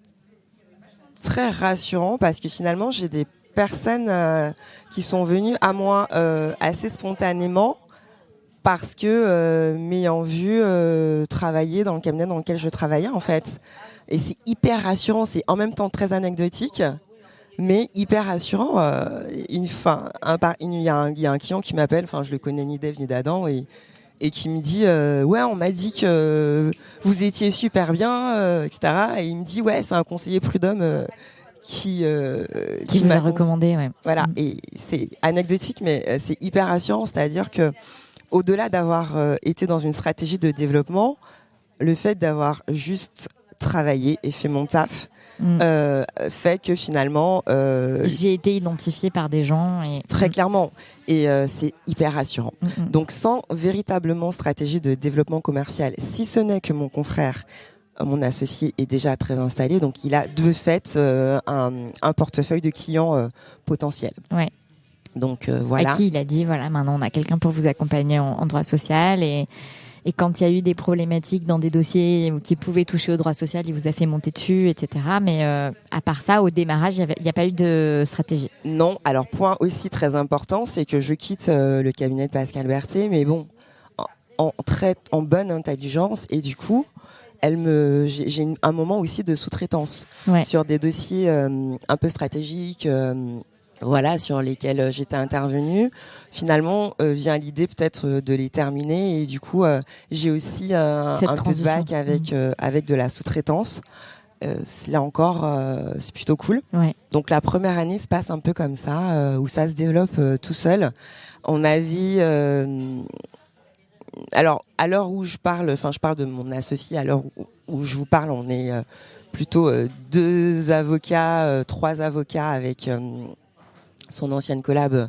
très rassurant parce que finalement j'ai des personnes qui sont venues à moi assez spontanément parce que m'ayant vu travailler dans le cabinet dans lequel je travaillais en fait. Et c'est hyper rassurant, c'est en même temps très anecdotique, mais hyper rassurant. Il y a un client qui m'appelle, enfin je le connais ni d'Ève ni d'Adam, et qui me dit ouais, on m'a dit que vous étiez super bien, etc. Et il me dit ouais, c'est un conseiller prud'homme qui vous a recommandé, ouais. Voilà, et c'est anecdotique, mais c'est hyper rassurant, c'est-à-dire que au-delà d'avoir été dans une stratégie de développement, le fait d'avoir juste travaillé et fait mon taf fait que finalement j'ai été identifiée par des gens et très clairement, et c'est hyper rassurant. Donc sans véritablement stratégie de développement commercial, si ce n'est que mon confrère, mon associé, est déjà très installé, donc il a de fait un portefeuille de clients potentiels. Ouais. Donc voilà. À qui il a dit voilà, maintenant on a quelqu'un pour vous accompagner en droit social, et quand il y a eu des problématiques dans des dossiers qui pouvaient toucher au droit social, il vous a fait monter dessus, etc. Mais à part ça, au démarrage, il n'y a pas eu de stratégie. Non. Alors, point aussi très important, c'est que je quitte le cabinet de Pascal Berthet, mais bon, en bonne intelligence, et du coup, j'ai un moment aussi de sous-traitance sur des dossiers un peu stratégiques. Voilà, sur lesquels j'étais intervenue. Finalement, vient l'idée peut-être de les terminer, et du coup, j'ai aussi un peu de bac avec de la sous-traitance. Là encore, c'est plutôt cool. Ouais. Donc la première année se passe un peu comme ça, où ça se développe tout seul. On avait, alors à l'heure où je parle de mon associé, à l'heure où je vous parle, on est plutôt 2 avocats, 3 avocats avec son ancienne collab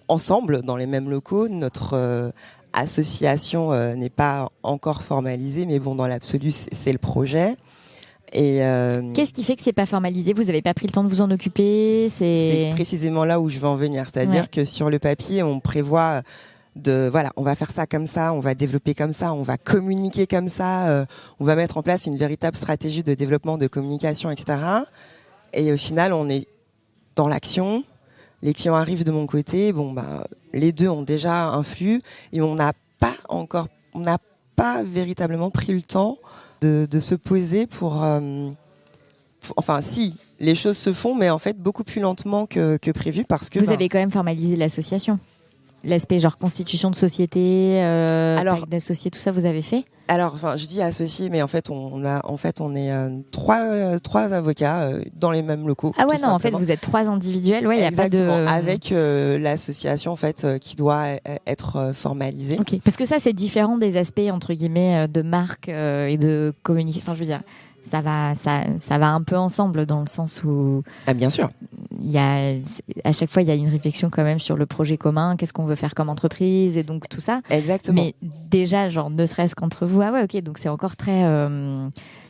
ensemble dans les mêmes locaux. Notre association n'est pas encore formalisée, mais bon, dans l'absolu, c'est le projet. Et qu'est-ce qui fait que c'est pas formalisé ? Vous avez pas pris le temps de vous en occuper ? C'est précisément là où je veux en venir, c'est-à-dire que sur le papier, on prévoit on va faire ça comme ça, on va développer comme ça, on va communiquer comme ça, on va mettre en place une véritable stratégie de développement, de communication, etc. Et au final, on est dans l'action, les clients arrivent de mon côté, les deux ont déjà un flux, et on n'a pas véritablement pris le temps de se poser pour enfin si, les choses se font, mais en fait beaucoup plus lentement que prévu, parce que vous avez quand même formalisé l'association. L'aspect genre constitution de société, pacte d'associés, tout ça, vous avez fait ? Alors, je dis associés, mais en fait, on est 3 avocats dans les mêmes locaux. Ah ouais, non, en fait, vous êtes 3 individuels. Ouais, il y a pas de avec l'association en fait qui doit être formalisée. Ok. Parce que ça, c'est différent des aspects entre guillemets de marque et de communication. Enfin, je veux dire, ça va un peu ensemble dans le sens où. Ah bien sûr. À chaque fois, il y a une réflexion quand même sur le projet commun, qu'est-ce qu'on veut faire comme entreprise, et donc tout ça. Exactement. Mais déjà, genre, ne serait-ce qu'entre vous, ah ouais, ok, donc c'est encore très,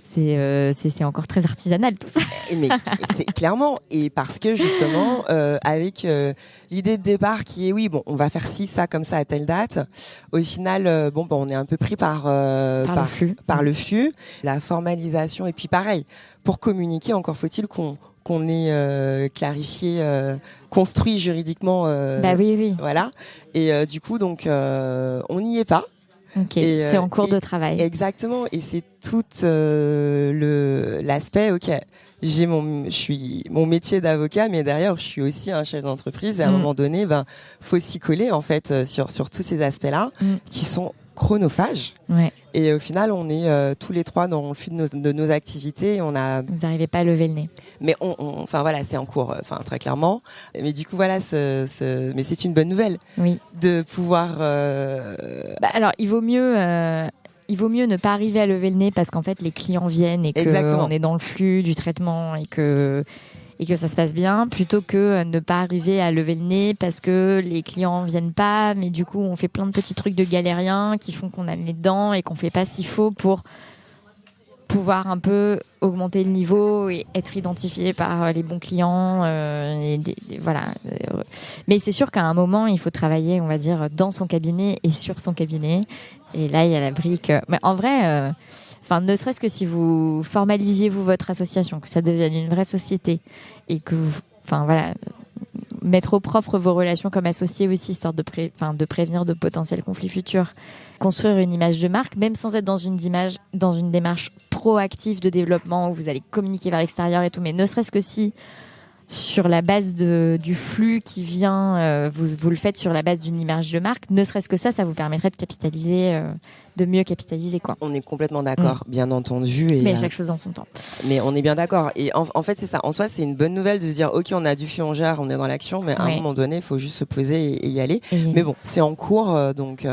c'est encore très artisanal tout ça. Mais c'est clairement, et parce que justement, avec l'idée de départ qui est on va faire ça comme ça à telle date. Au final, on est un peu pris par le flux, la formalisation, et puis pareil, pour communiquer, encore faut-il qu'on ait clarifié, construit juridiquement. Oui. Voilà. Et du coup, donc, on n'y est pas. Ok, c'est en cours de travail. Exactement, et c'est tout l'aspect. Ok, je suis mon métier d'avocat, mais derrière, je suis aussi un chef d'entreprise. Et à un moment donné, faut s'y coller en fait sur tous ces aspects-là qui sont chronophages. Ouais. Et au final, on est tous les 3 dans le flux de nos activités. Vous n'arrivez pas à lever le nez. Mais c'est en cours, très clairement. Mais du coup, voilà, mais c'est une bonne nouvelle. Oui. De pouvoir. Alors, il vaut mieux ne pas arriver à lever le nez parce qu'en fait, les clients viennent et qu'on est dans le flux du traitement et que ça se passe bien, plutôt que ne pas arriver à lever le nez parce que les clients viennent pas, mais du coup on fait plein de petits trucs de galériens qui font qu'on a le nez dedans et qu'on fait pas ce qu'il faut pour pouvoir un peu augmenter le niveau et être identifié par les bons clients. Voilà. Mais c'est sûr qu'à un moment, il faut travailler, on va dire, dans son cabinet et sur son cabinet. Et là, il y a la brique. Mais en vrai... ne serait-ce que si vous formalisiez votre association, que ça devienne une vraie société et que enfin voilà, mettre au propre vos relations comme associés aussi, histoire de prévenir de potentiels conflits futurs. Construire une image de marque, même sans être dans une démarche proactive de développement où vous allez communiquer vers l'extérieur et tout, mais ne serait-ce que si sur la base du flux qui vient, vous le faites sur la base d'une image de marque, ne serait-ce que ça vous permettrait de capitaliser, de mieux capitaliser, quoi. On est complètement d'accord, bien entendu. Mais chaque chose en son temps. Mais on est bien d'accord. Et en fait, c'est ça. En soi, c'est une bonne nouvelle de se dire, ok, on a du fil, on gère, on est dans l'action, mais à un moment donné, il faut juste se poser et y aller. Mais bon, c'est en cours, donc.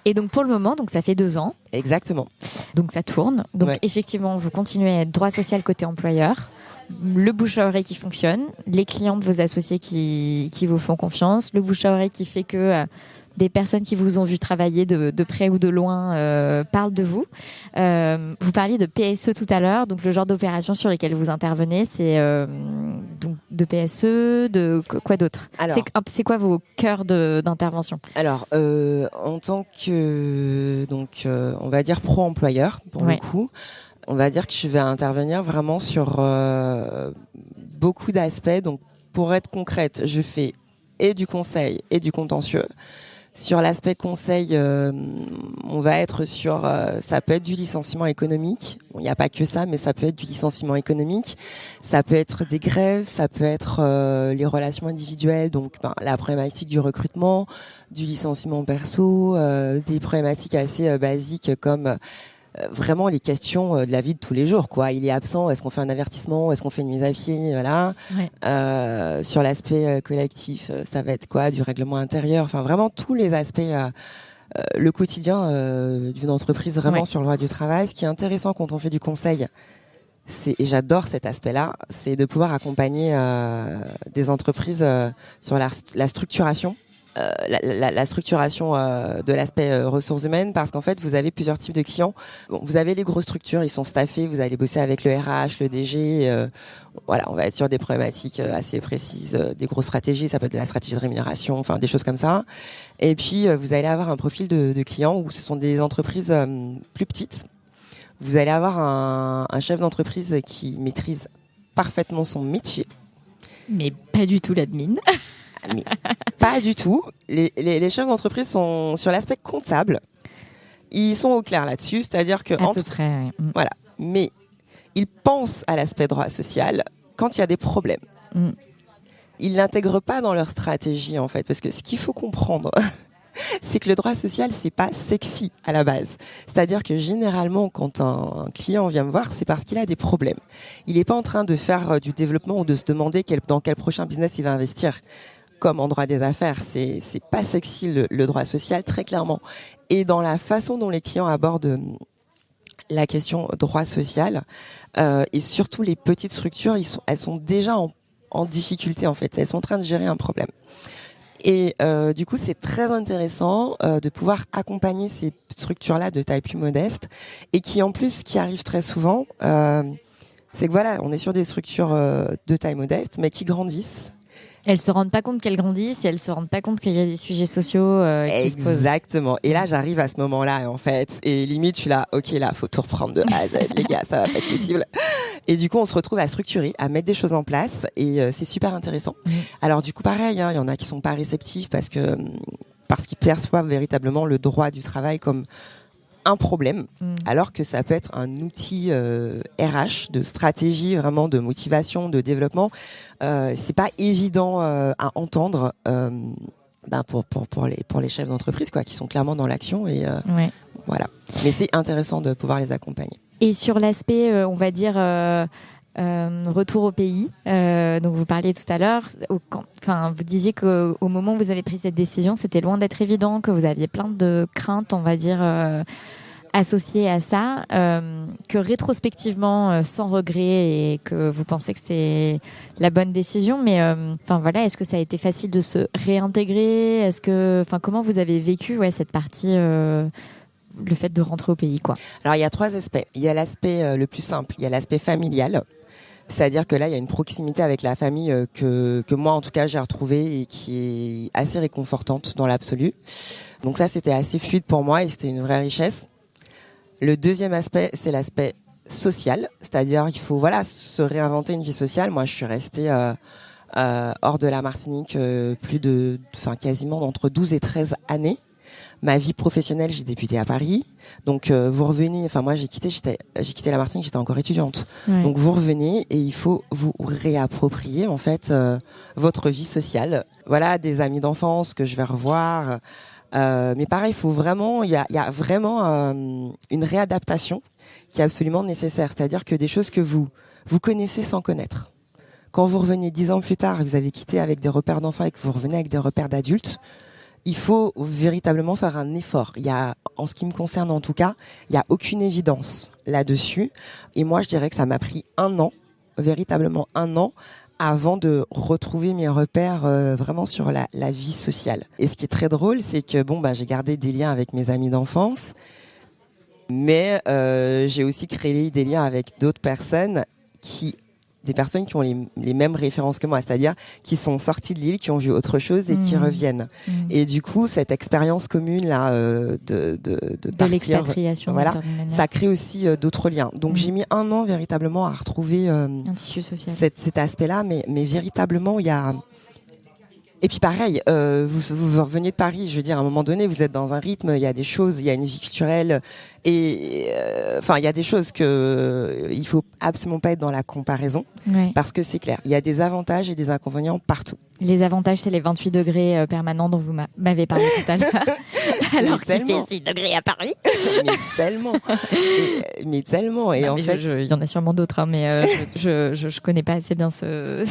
Et donc pour le moment, donc ça fait 2 ans. Exactement. Donc ça tourne. Donc effectivement, vous continuez à être droit social côté employeur. Le bouche à oreille qui fonctionne, les clients de vos associés qui vous font confiance, le bouche à oreille qui fait que des personnes qui vous ont vu travailler de près ou de loin parlent de vous. Vous parliez de PSE tout à l'heure, donc le genre d'opération sur lesquelles vous intervenez, c'est donc de PSE, de quoi d'autre? C'est quoi vos cœurs d'intervention? Alors, en tant que on va dire pro-employeur pour le coup. On va dire que je vais intervenir vraiment sur beaucoup d'aspects. Donc, pour être concrète, je fais et du conseil et du contentieux. Sur l'aspect conseil, on va être sur, ça peut être du licenciement économique. Bon, il n'y a pas que ça, mais ça peut être du licenciement économique. Ça peut être des grèves, ça peut être les relations individuelles, donc la problématique du recrutement, du licenciement perso, des problématiques assez basiques comme vraiment les questions de la vie de tous les jours, quoi. Il est absent, est-ce qu'on fait un avertissement, est-ce qu'on fait une mise à pied, voilà. Sur l'aspect collectif, ça va être quoi, du règlement intérieur, enfin vraiment tous les aspects, le quotidien d'une entreprise vraiment sur le droit du travail. Ce qui est intéressant quand on fait du conseil, et j'adore cet aspect-là, c'est de pouvoir accompagner des entreprises sur la structuration. La structuration de l'aspect ressources humaines, parce qu'en fait vous avez plusieurs types de clients. Bon, vous avez les grosses structures, ils sont staffés, vous allez bosser avec le RH, le DG, voilà, on va être sur des problématiques assez précises, des grosses stratégies, ça peut être de la stratégie de rémunération, enfin des choses comme ça. Et puis vous allez avoir un profil de clients où ce sont des entreprises plus petites. Vous allez avoir un chef d'entreprise qui maîtrise parfaitement son métier, mais pas du tout l'admin. Mais pas du tout. Les chefs d'entreprise sont sur l'aspect comptable. Ils sont au clair là-dessus, c'est-à-dire que à peu près, voilà. Mais ils pensent à l'aspect droit social quand il y a des problèmes. Ils l'intègrent pas dans leur stratégie en fait, parce que ce qu'il faut comprendre, c'est que le droit social, c'est pas sexy à la base. C'est-à-dire que généralement, quand un client vient me voir, c'est parce qu'il a des problèmes. Il est pas en train de faire du développement ou de se demander dans quel prochain business il va investir. Comme en droit des affaires, c'est pas sexy le droit social, très clairement. Et dans la façon dont les clients abordent la question droit social, et surtout les petites structures, elles sont déjà en difficulté en fait. Elles sont en train de gérer un problème. Et du coup, c'est très intéressant de pouvoir accompagner ces structures-là de taille plus modeste, et qui en plus, ce qui arrive très souvent, c'est que voilà, on est sur des structures de taille modeste, mais qui grandissent. Elles se rendent pas compte qu'elles grandissent et elles se rendent pas compte qu'il y a des sujets sociaux qui se posent. Exactement. Et là, j'arrive à ce moment-là, en fait. Et limite, je suis là, ok, là, faut tout reprendre de A à Z, les gars, ça va pas être possible. Et du coup, on se retrouve à structurer, à mettre des choses en place. Et c'est super intéressant. Alors, du coup, pareil, il y en a qui sont pas réceptifs parce qu'ils perçoivent véritablement le droit du travail comme un problème, alors que ça peut être un outil RH de stratégie, vraiment de motivation, de développement. C'est pas évident à entendre pour les chefs d'entreprise, quoi, qui sont clairement dans l'action, et voilà. Mais c'est intéressant de pouvoir les accompagner. Et sur l'aspect, on va dire retour au pays, donc vous parliez tout à l'heure, vous disiez qu'au moment où vous avez pris cette décision, c'était loin d'être évident, que vous aviez plein de craintes, on va dire, associées à ça, que rétrospectivement, sans regret, et que vous pensez que c'est la bonne décision, mais voilà, est-ce que ça a été facile de se réintégrer? Comment vous avez vécu cette partie, le fait de rentrer au pays, quoi? Alors, il y a 3 aspects. Il y a l'aspect le plus simple, il y a l'aspect familial. C'est-à-dire que là, il y a une proximité avec la famille que moi, en tout cas, j'ai retrouvée et qui est assez réconfortante dans l'absolu. Donc ça, c'était assez fluide pour moi et c'était une vraie richesse. Le deuxième aspect, c'est l'aspect social. C'est-à-dire qu'il faut se réinventer une vie sociale. Moi, je suis restée hors de la Martinique, quasiment entre 12 et 13 années. Ma vie professionnelle, j'ai débuté à Paris. Donc vous revenez, moi j'ai quitté la Martinique, j'étais encore étudiante. Ouais. Donc vous revenez et il faut vous réapproprier en fait votre vie sociale. Voilà, des amis d'enfance que je vais revoir. Mais pareil, il y a vraiment une réadaptation qui est absolument nécessaire. C'est-à-dire que des choses que vous connaissez sans connaître. Quand vous revenez 10 ans plus tard et vous avez quitté avec des repères d'enfants et que vous revenez avec des repères d'adultes, il faut véritablement faire un effort. En ce qui me concerne en tout cas, il n'y a aucune évidence là-dessus. Et moi, je dirais que ça m'a pris véritablement un an, avant de retrouver mes repères vraiment sur la vie sociale. Et ce qui est très drôle, c'est que j'ai gardé des liens avec mes amis d'enfance, mais j'ai aussi créé des liens avec d'autres personnes des personnes qui ont les mêmes références que moi, c'est-à-dire qui sont sorties de l'île, qui ont vu autre chose et qui reviennent. Et du coup, cette expérience commune là de partir, l'expatriation, voilà, ça crée aussi d'autres liens. Donc j'ai mis un an véritablement à retrouver un tissu social. Cet aspect-là, mais véritablement il y a. Et puis pareil, vous revenez de Paris, je veux dire, à un moment donné, vous êtes dans un rythme, il y a des choses, il y a une vie culturelle, et il y a des choses que il faut absolument pas être dans la comparaison, parce que c'est clair, il y a des avantages et des inconvénients partout. Les avantages, c'est les 28 degrés permanents dont vous m'avez parlé tout à l'heure, alors qu'il fait 6 degrés à Paris. mais tellement. Et en fait, il y en a sûrement d'autres, mais je connais pas assez bien ce.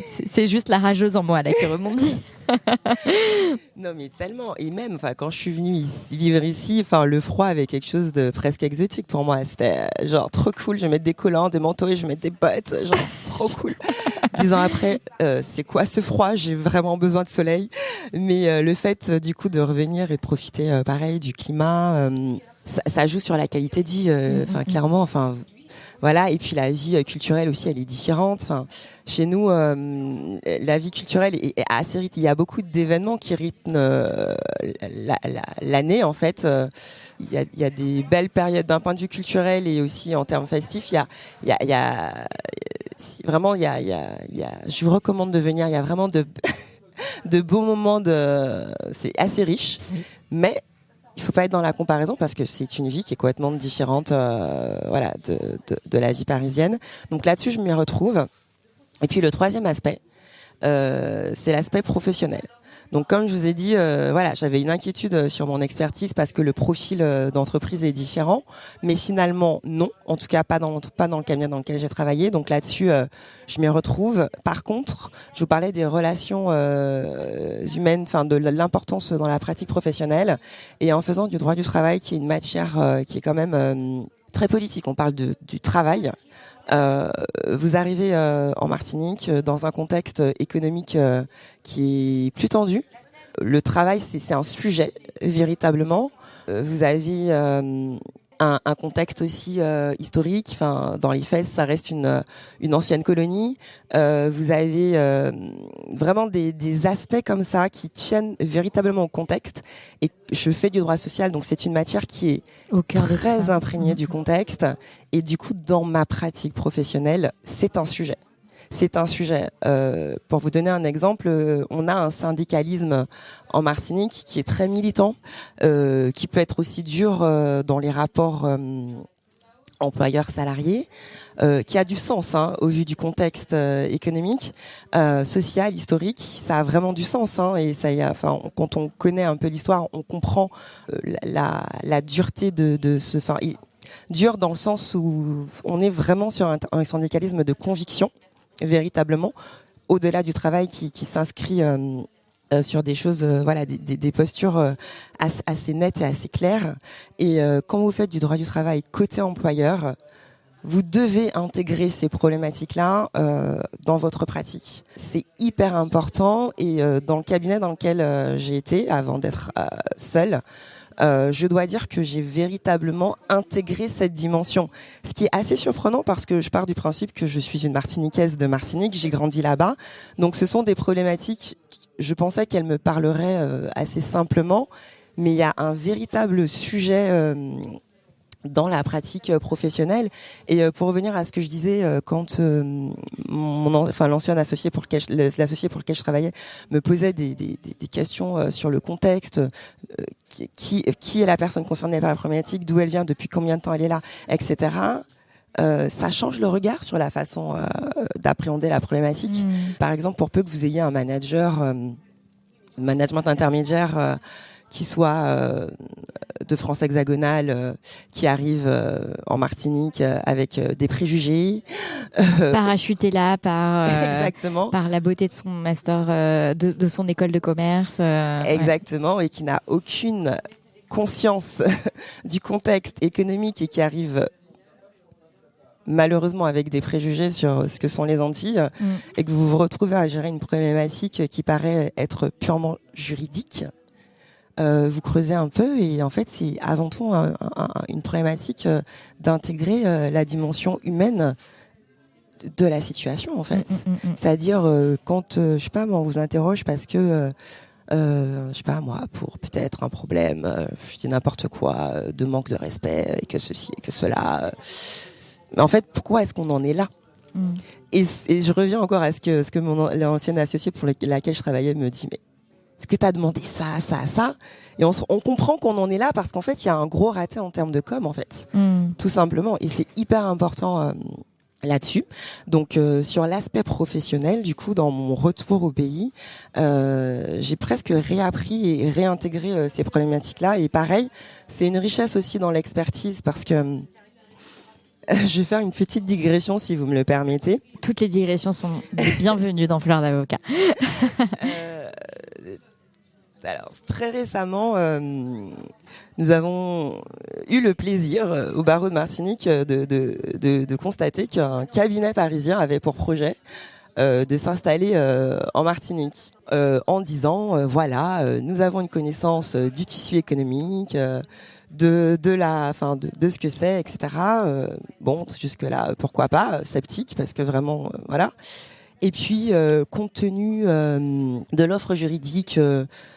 C'est juste la rageuse en moi là qui rebondit. Non mais tellement, et même quand je suis venue vivre ici, le froid avait quelque chose de presque exotique pour moi. C'était genre trop cool, je vais mettre des collants, des manteaux et je vais mettre des bottes, genre trop cool. 10 ans après, c'est quoi ce froid? J'ai vraiment besoin de soleil. Mais le fait du coup de revenir et de profiter pareil du climat, ça joue sur la qualité de vie, clairement. Voilà, et puis la vie culturelle aussi, elle est différente. Chez nous, la vie culturelle est assez rythmée. Il y a beaucoup d'événements qui rythment l'année, en fait. Il y a des belles périodes d'un point de vue culturel et aussi en termes festifs. Vraiment, je vous recommande de venir. Il y a vraiment de beaux moments. C'est assez riche, mais il faut pas être dans la comparaison parce que c'est une vie qui est complètement différente, de la vie parisienne. Donc là-dessus, je m'y retrouve. Et puis le troisième aspect, c'est l'aspect professionnel. Donc comme je vous ai dit, j'avais une inquiétude sur mon expertise parce que le profil d'entreprise est différent, mais finalement non, en tout cas pas dans le cabinet dans lequel j'ai travaillé. Donc là-dessus, je m'y retrouve. Par contre, je vous parlais des relations humaines, de l'importance dans la pratique professionnelle, et en faisant du droit du travail, qui est une matière qui est quand même très politique. On parle du travail. Vous arrivez en Martinique dans un contexte économique qui est plus tendu. Le travail, c'est un sujet véritablement. Vous avez un contexte aussi historique. Dans les faits, ça reste une ancienne colonie. Vous avez vraiment des aspects comme ça qui tiennent véritablement au contexte. Et je fais du droit social, donc c'est une matière qui est très imprégnée du contexte. Et du coup, dans ma pratique professionnelle, c'est un sujet. C'est un sujet. Pour vous donner un exemple, on a un syndicalisme en Martinique qui est très militant, qui peut être aussi dur dans les rapports employeur-salarié, qui a du sens au vu du contexte économique, social, historique. Ça a vraiment du sens. Et quand on connaît un peu l'histoire, on comprend la dureté de ce. Dur dans le sens où on est vraiment sur un syndicalisme de conviction, véritablement, au-delà du travail qui s'inscrit sur des choses, des postures assez nettes et assez claires. Et quand vous faites du droit du travail côté employeur, vous devez intégrer ces problématiques-là dans votre pratique. C'est hyper important. Et dans le cabinet dans lequel j'ai été, avant d'être seule, je dois dire que j'ai véritablement intégré cette dimension. Ce qui est assez surprenant parce que je pars du principe que je suis une Martiniquaise de Martinique, j'ai grandi là-bas. Donc ce sont des problématiques, je pensais qu'elles me parleraient assez simplement, mais il y a un véritable sujet dans la pratique professionnelle. Et pour revenir à ce que je disais, quand l'ancien associé l'associé pour lequel je travaillais me posait des questions sur le contexte, qui est la personne concernée par la problématique, d'où elle vient, depuis combien de temps elle est là, etc. Ça change le regard sur la façon d'appréhender la problématique. Par exemple, pour peu que vous ayez un management intermédiaire qui soit de France hexagonale, qui arrive en Martinique avec des préjugés. Parachuté là Exactement. par la beauté de son master, de son école de commerce. Exactement, et qui n'a aucune conscience du contexte économique et qui arrive malheureusement avec des préjugés sur ce que sont les Antilles, et que vous vous retrouvez à gérer une problématique qui paraît être purement juridique. Vous creusez un peu et en fait c'est avant tout une problématique d'intégrer la dimension humaine de la situation en fait. C'est-à-dire quand je sais pas moi, on vous interroge parce que je sais pas moi, pour peut-être un problème, je dis n'importe quoi, de manque de respect et que ceci et que cela. Mais en fait, pourquoi est-ce qu'on en est là? Et je reviens encore à ce que l'ancienne associée pour laquelle je travaillais me dit, mais est-ce que tu as demandé ça, ça, ça? Et on comprend qu'on en est là parce qu'en fait, il y a un gros raté en termes de com, en fait. Tout simplement. Et c'est hyper important là-dessus. Donc, sur l'aspect professionnel, du coup, dans mon retour au pays, j'ai presque réappris et réintégré ces problématiques-là. Et pareil, c'est une richesse aussi dans l'expertise parce que je vais faire une petite digression si vous me le permettez. Toutes les digressions sont bienvenues dans Fleur d'Avocat. Alors, très récemment, nous avons eu le plaisir au barreau de Martinique de constater qu'un cabinet parisien avait pour projet de s'installer en Martinique en disant voilà, nous avons une connaissance du tissu économique, de ce que c'est, etc. Bon, jusque là, pourquoi pas, sceptique, parce que vraiment, voilà. Et puis, compte tenu de l'offre juridique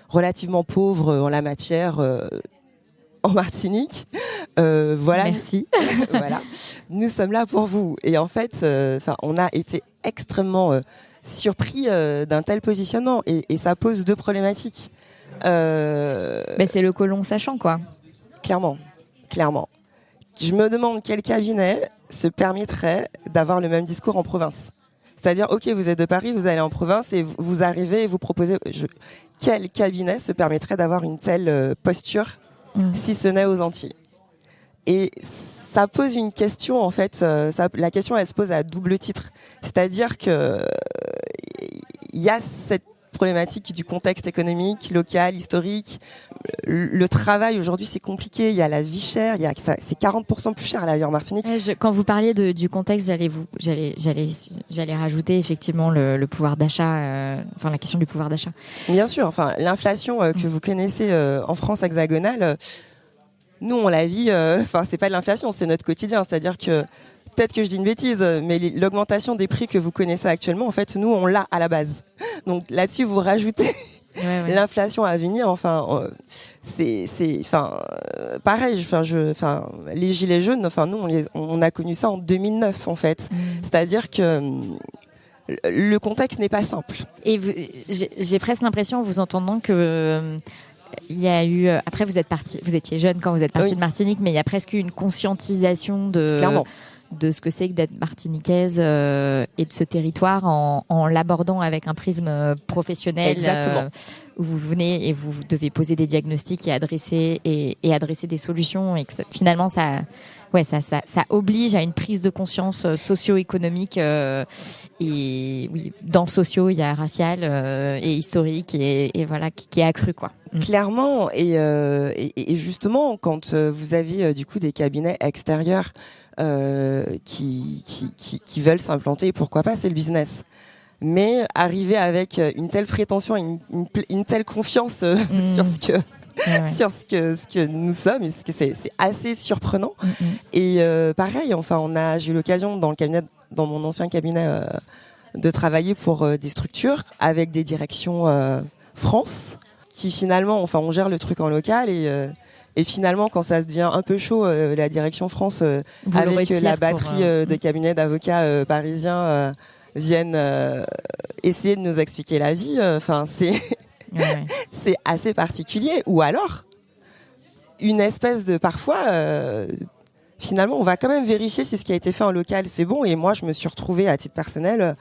relativement pauvre en la matière en Martinique, voilà. Merci. Voilà, nous sommes là pour vous. Et en fait, on a été extrêmement surpris d'un tel positionnement, et ça pose deux problématiques. C'est le colon sachant, quoi. Clairement. Je me demande quel cabinet se permettrait d'avoir le même discours en province. C'est-à-dire, ok, vous êtes de Paris, vous allez en province et vous arrivez et vous proposez... Quel cabinet se permettrait d'avoir une telle posture, si ce n'est aux Antilles? Et ça pose une question, en fait. La question, elle se pose à double titre. C'est-à-dire que il y a cette problématique du contexte économique, local, historique. Le travail aujourd'hui, c'est compliqué. Il y a la vie chère. C'est 40% plus cher à la vie en Martinique. Quand vous parliez du contexte, j'allais rajouter effectivement le pouvoir d'achat, la question du pouvoir d'achat. Bien sûr. L'inflation que vous connaissez en France hexagonale, nous on la vit. C'est pas de l'inflation, c'est notre quotidien. C'est-à-dire que peut-être que je dis une bêtise, mais l'augmentation des prix que vous connaissez actuellement, en fait, nous, on l'a à la base. Donc là-dessus, vous rajoutez l'inflation à venir. Pareil. Les gilets jaunes, nous, on a connu ça en 2009, en fait. C'est-à-dire que le contexte n'est pas simple. Et j'ai presque l'impression, en vous entendant, que il y a eu. Après, vous étiez jeune quand vous êtes parti de Martinique, mais il y a presque eu une conscientisation de ce que c'est que d'être martiniquaise et de ce territoire en l'abordant avec un prisme professionnel. Où vous venez et vous devez poser des diagnostics et adresser des solutions, et que finalement ça oblige à une prise de conscience socio-économique et oui, dans le socio il y a racial et historique et voilà qui est accru, quoi. Clairement, et justement quand vous avez du coup des cabinets extérieurs qui veulent s'implanter, pourquoi pas, c'est le business. Mais arriver avec une telle prétention, une telle confiance sur ce que nous sommes, et c'est assez surprenant. Et pareil, j'ai eu l'occasion dans mon ancien cabinet de travailler pour des structures avec des directions France qui finalement, on gère le truc en local Et finalement, quand ça devient un peu chaud, la direction France, avec la batterie de cabinets d'avocats parisiens, viennent essayer de nous expliquer la vie. Enfin, c'est assez particulier. Ou alors, une espèce de parfois. Finalement, on va quand même vérifier si ce qui a été fait en local, c'est bon. Et moi, je me suis retrouvée à titre personnel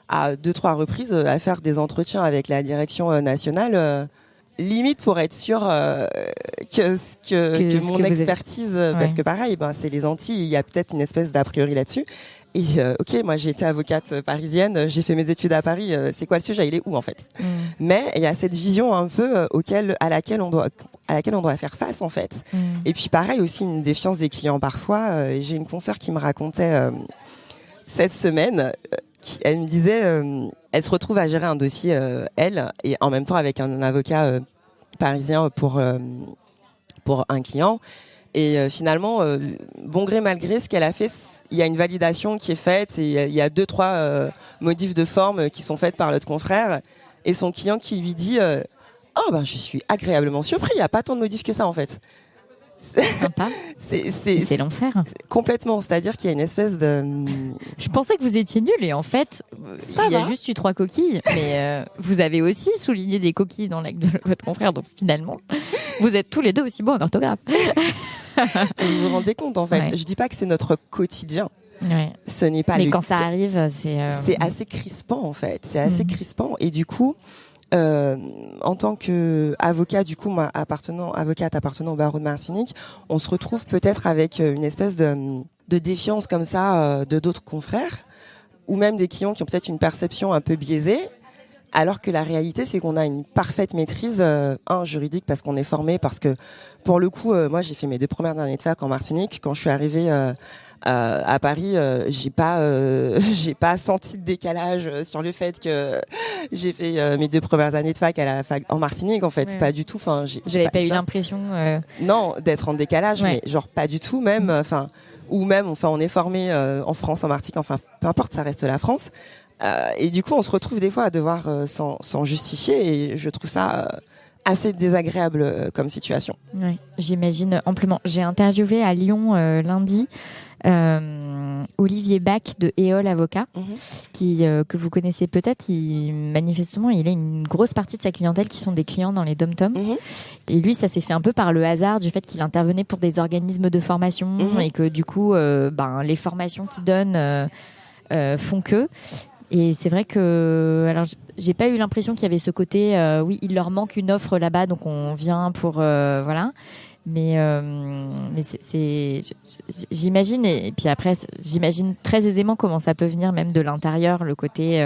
à 2-3 reprises à faire des entretiens avec la direction nationale, limite pour être sûr que mon expertise, parce que pareil, c'est les Antilles, il y a peut-être une espèce d'a priori là-dessus. Et ok, moi j'ai été avocate parisienne, j'ai fait mes études à Paris. C'est quoi le sujet ? Il est où en fait ? Mais il y a cette vision un peu à laquelle on doit faire face en fait. Et puis pareil aussi une défiance des clients parfois. J'ai une consoeur qui me racontait cette semaine, elle me disait, elle se retrouve à gérer un dossier elle et en même temps avec un avocat parisien pour un client. Et finalement, bon gré mal gré, ce qu'elle a fait, il y a une validation qui est faite et il y a 2-3 modifs de forme qui sont faites par notre confrère et son client qui lui dit je suis agréablement surpris, il n'y a pas tant de modifs que ça en fait. Sympa. C'est l'enfer. Complètement, c'est-à-dire qu'il y a une espèce de... Je pensais que vous étiez nul et en fait, il y a juste eu 3 coquilles, mais vous avez aussi souligné des coquilles dans l'acte de votre confrère, donc finalement, vous êtes tous les deux aussi bons en orthographe. Vous vous rendez compte en fait, Ouais. je dis pas que c'est notre quotidien. Ouais. Ce n'est pas Mais quand ça arrive, c'est assez crispant en fait, c'est assez crispant et du coup en tant qu'avocat, du coup, moi, avocate appartenant au barreau de Martinique, on se retrouve peut-être avec une espèce de défiance comme ça de d'autres confrères, ou même des clients qui ont peut-être une perception un peu biaisée, alors que la réalité, c'est qu'on a une parfaite maîtrise, juridique, parce qu'on est formé, parce que, pour le coup, moi, j'ai fait mes 2 premières années de fac en Martinique. Quand je suis arrivée à Paris, j'ai pas senti de décalage sur le fait que j'ai fait mes 2 premières années de fac à la fac en Martinique en fait, pas du tout. Enfin, vous n'avez pas eu l'impression non d'être en décalage, mais genre pas du tout même. Enfin, ou même, on est formé en France, en Martinique, enfin peu importe, ça reste la France. Et du coup, on se retrouve des fois à devoir s'en justifier, et je trouve ça assez désagréable comme situation. Ouais, j'imagine amplement. J'ai interviewé à Lyon lundi Olivier Bach de Éole Avocat, que vous connaissez peut-être. Manifestement, il a une grosse partie de sa clientèle qui sont des clients dans les dom-toms. Et lui, ça s'est fait un peu par le hasard du fait qu'il intervenait pour des organismes de formation et que du coup, les formations qu'il donne font que. Et c'est vrai que, alors, j'ai pas eu l'impression qu'il y avait ce côté, oui, il leur manque une offre là-bas, donc on vient pour, voilà. Mais j'imagine, et puis après, j'imagine très aisément comment ça peut venir même de l'intérieur, le côté.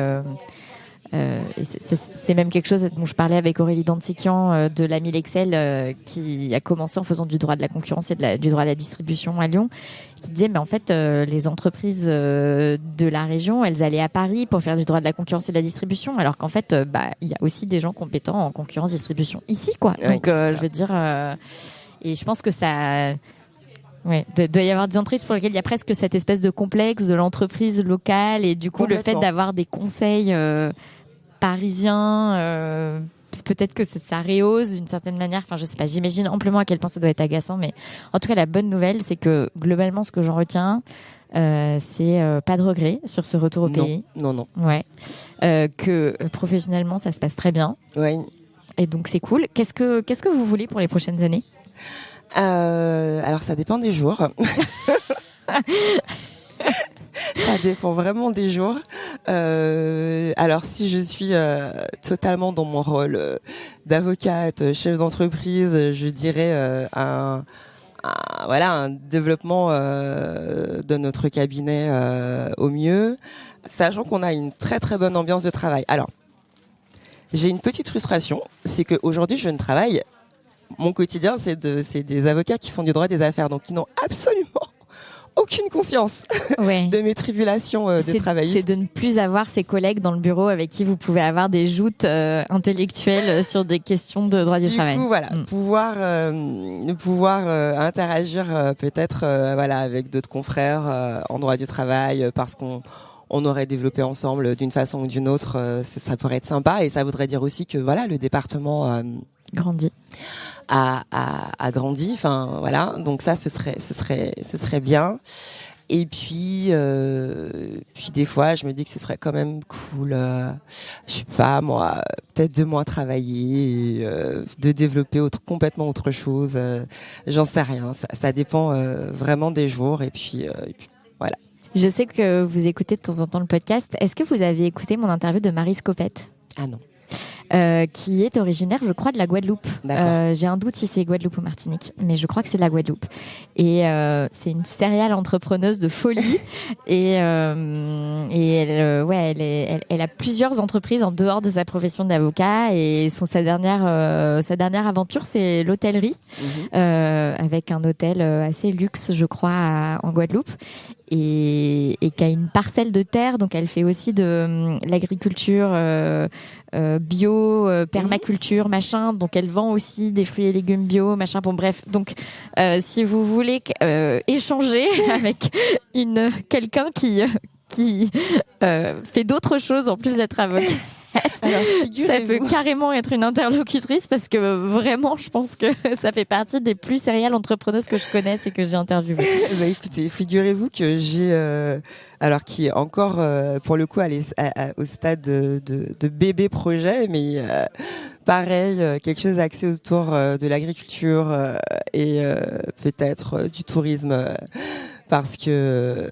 Et c'est même quelque chose dont je parlais avec Aurélie Dantsikian de l'ami Lexel, qui a commencé en faisant du droit de la concurrence et du droit de la distribution à Lyon, qui disait mais en fait les entreprises de la région, elles allaient à Paris pour faire du droit de la concurrence et de la distribution, alors qu'en fait il y a aussi des gens compétents en concurrence distribution ici quoi. Donc je veux dire et je pense que ça doit y avoir des entreprises pour lesquelles il y a presque cette espèce de complexe de l'entreprise locale, et du coup le fait d'avoir des conseils parisiens, peut-être que ça rehausse d'une certaine manière. Enfin, je sais pas, j'imagine amplement à quel point ça doit être agaçant, mais en tout cas, la bonne nouvelle, c'est que globalement, ce que j'en retiens, c'est pas de regret sur ce retour au pays. Non. Ouais. Que professionnellement, ça se passe très bien. Oui. Et donc, c'est cool. Qu'est-ce que vous voulez pour les prochaines années ? Alors, ça dépend des jours. Ça dépend vraiment des jours. Alors si je suis totalement dans mon rôle d'avocate, chef d'entreprise, je dirais un développement de notre cabinet au mieux, sachant qu'on a une très très bonne ambiance de travail. Alors, j'ai une petite frustration, c'est qu'aujourd'hui je ne travaille. Mon quotidien, c'est des avocats qui font du droit des affaires, donc qui n'ont absolument aucune conscience de mes tribulations de travaillistes. C'est de ne plus avoir ces collègues dans le bureau avec qui vous pouvez avoir des joutes intellectuelles sur des questions de droit du travail. Du coup, voilà, pouvoir interagir peut-être avec d'autres confrères en droit du travail, parce qu'on on aurait développé ensemble d'une façon ou d'une autre, ça pourrait être sympa. Et ça voudrait dire aussi que voilà, le département grandi. A grandi. Enfin voilà, donc ça, ce serait bien. Et puis des fois, je me dis que ce serait quand même cool, je sais pas moi, peut-être de moins travailler, de développer complètement autre chose. J'en sais rien. Ça dépend vraiment des jours. Et puis voilà. Je sais que vous écoutez de temps en temps le podcast. Est-ce que vous avez écouté mon interview de Marie Scopette ? Ah non. Qui est originaire, je crois, de la Guadeloupe. J'ai un doute si c'est Guadeloupe ou Martinique, mais je crois que c'est de la Guadeloupe. Et c'est une serial entrepreneuse de folie. et elle a plusieurs entreprises en dehors de sa profession d'avocat. Et sa dernière aventure, c'est l'hôtellerie, avec un hôtel assez luxe, je crois, en Guadeloupe. Et qui a une parcelle de terre, donc elle fait aussi de l'agriculture bio, permaculture, machin. Donc elle vend aussi des fruits et légumes bio, machin. Bon bref, donc si vous voulez échanger avec quelqu'un qui fait d'autres choses en plus d'être avocat. Alors, ça peut carrément être une interlocutrice parce que vraiment, je pense que ça fait partie des plus serial entrepreneuses que je connaisse et que j'ai interviewées. Bah écoutez, figurez-vous que j'ai, alors qui est encore pour le coup au stade de bébé projet, mais pareil, quelque chose axé autour de l'agriculture et peut-être du tourisme. Parce que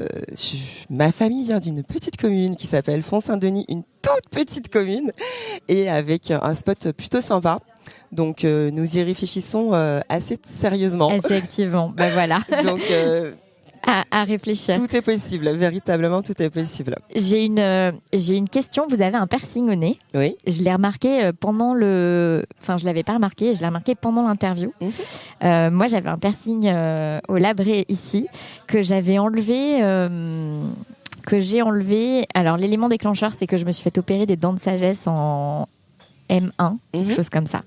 ma famille vient d'une petite commune qui s'appelle Font-Saint-Denis, une toute petite commune, et avec un spot plutôt sympa. Donc nous y réfléchissons assez sérieusement. Assez activement, ben voilà. Donc à réfléchir. Tout est possible, véritablement tout est possible. J'ai une question. Vous avez un piercing au nez. Oui. Je l'ai remarqué je l'avais pas remarqué. Je l'ai remarqué pendant l'interview. Moi, j'avais un piercing au labret ici que j'avais enlevé. Que j'ai enlevé. Alors, l'élément déclencheur, c'est que je me suis fait opérer des dents de sagesse en M1, quelque chose comme ça.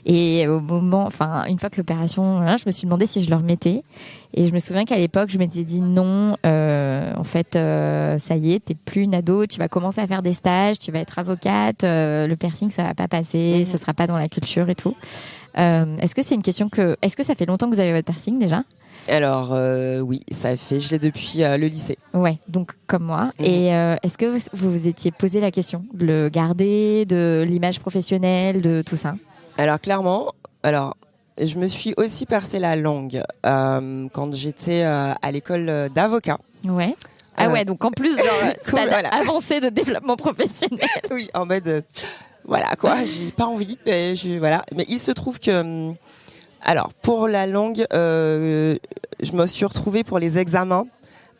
Et une fois que l'opération, je me suis demandé si je le remettais. Et je me souviens qu'à l'époque, je m'étais dit non, ça y est, t'es plus une ado, tu vas commencer à faire des stages, tu vas être avocate, le piercing, ça va pas passer, ce sera pas dans la culture et tout. Est-ce que ça fait longtemps que vous avez votre piercing déjà ? Alors oui, je l'ai depuis le lycée. Ouais, donc comme moi. Et est-ce que vous vous étiez posé la question de le garder, de l'image professionnelle, de tout ça ? Alors clairement, je me suis aussi percé la langue quand j'étais à l'école d'avocat. Ouais. Ah ouais, donc en plus, stade avancé de développement professionnel. Oui, en mode, voilà quoi, j'ai pas envie, mais Mais il se trouve que, pour la langue, je me suis retrouvée pour les examens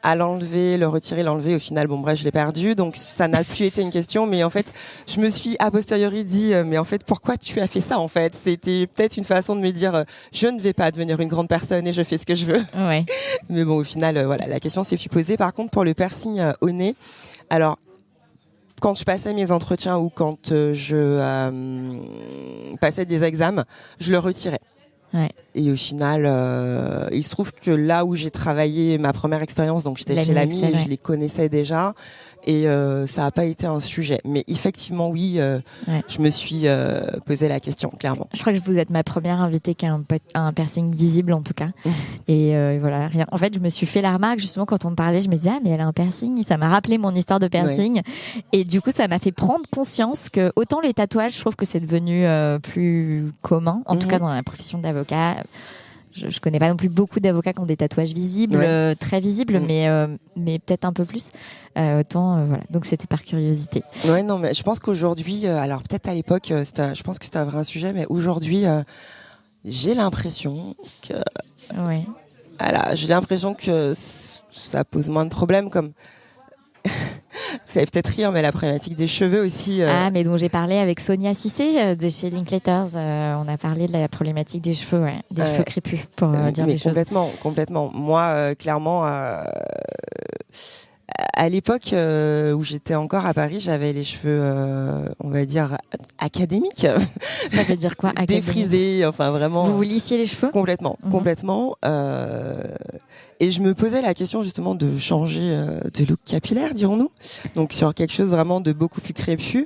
à l'enlever, le retirer, l'enlever. Au final, je l'ai perdu, donc ça n'a plus été une question. Mais en fait, je me suis a posteriori dit, mais en fait, pourquoi tu as fait ça en fait ? C'était peut-être une façon de me dire, je ne vais pas devenir une grande personne et je fais ce que je veux. Ouais. Mais bon, au final, la question s'est posée. Par contre, pour le piercing au nez, alors quand je passais mes entretiens ou quand je passais des examens, je le retirais. Ouais. Et au final, il se trouve que là où j'ai travaillé ma première expérience, donc j'étais chez l'ami, et je les connaissais déjà, et ça n'a pas été un sujet. Mais effectivement, oui, je me suis posé la question, clairement. Je crois que vous êtes ma première invitée qui a un piercing visible, en tout cas. Et voilà, rien. En fait, je me suis fait la remarque, justement, quand on me parlait, je me disais, mais elle a un piercing. Ça m'a rappelé mon histoire de piercing. Ouais. Et du coup, ça m'a fait prendre conscience que autant les tatouages, je trouve que c'est devenu plus commun, en tout cas dans la profession d'avocat. Je connais pas non plus beaucoup d'avocats qui ont des tatouages visibles, très visibles, mais peut-être un peu plus. Voilà. Donc c'était par curiosité. Ouais, non, mais je pense qu'aujourd'hui, alors peut-être à l'époque, je pense que c'était un vrai sujet, mais aujourd'hui, j'ai l'impression que, j'ai l'impression que ça pose moins de problèmes, comme. Vous allez peut-être rire, mais la problématique des cheveux aussi. Mais dont j'ai parlé avec Sonia Cissé de chez Linklaters. On a parlé de la problématique des cheveux, des cheveux crépus, pour dire les choses. Complètement. Moi, clairement, à l'époque où j'étais encore à Paris, j'avais les cheveux, on va dire, académiques. Ça veut dire quoi, académique? Défrisés, enfin vraiment. Vous lissiez les cheveux? Complètement. Et je me posais la question justement de changer de look capillaire, dirons-nous. Donc sur quelque chose vraiment de beaucoup plus crépus.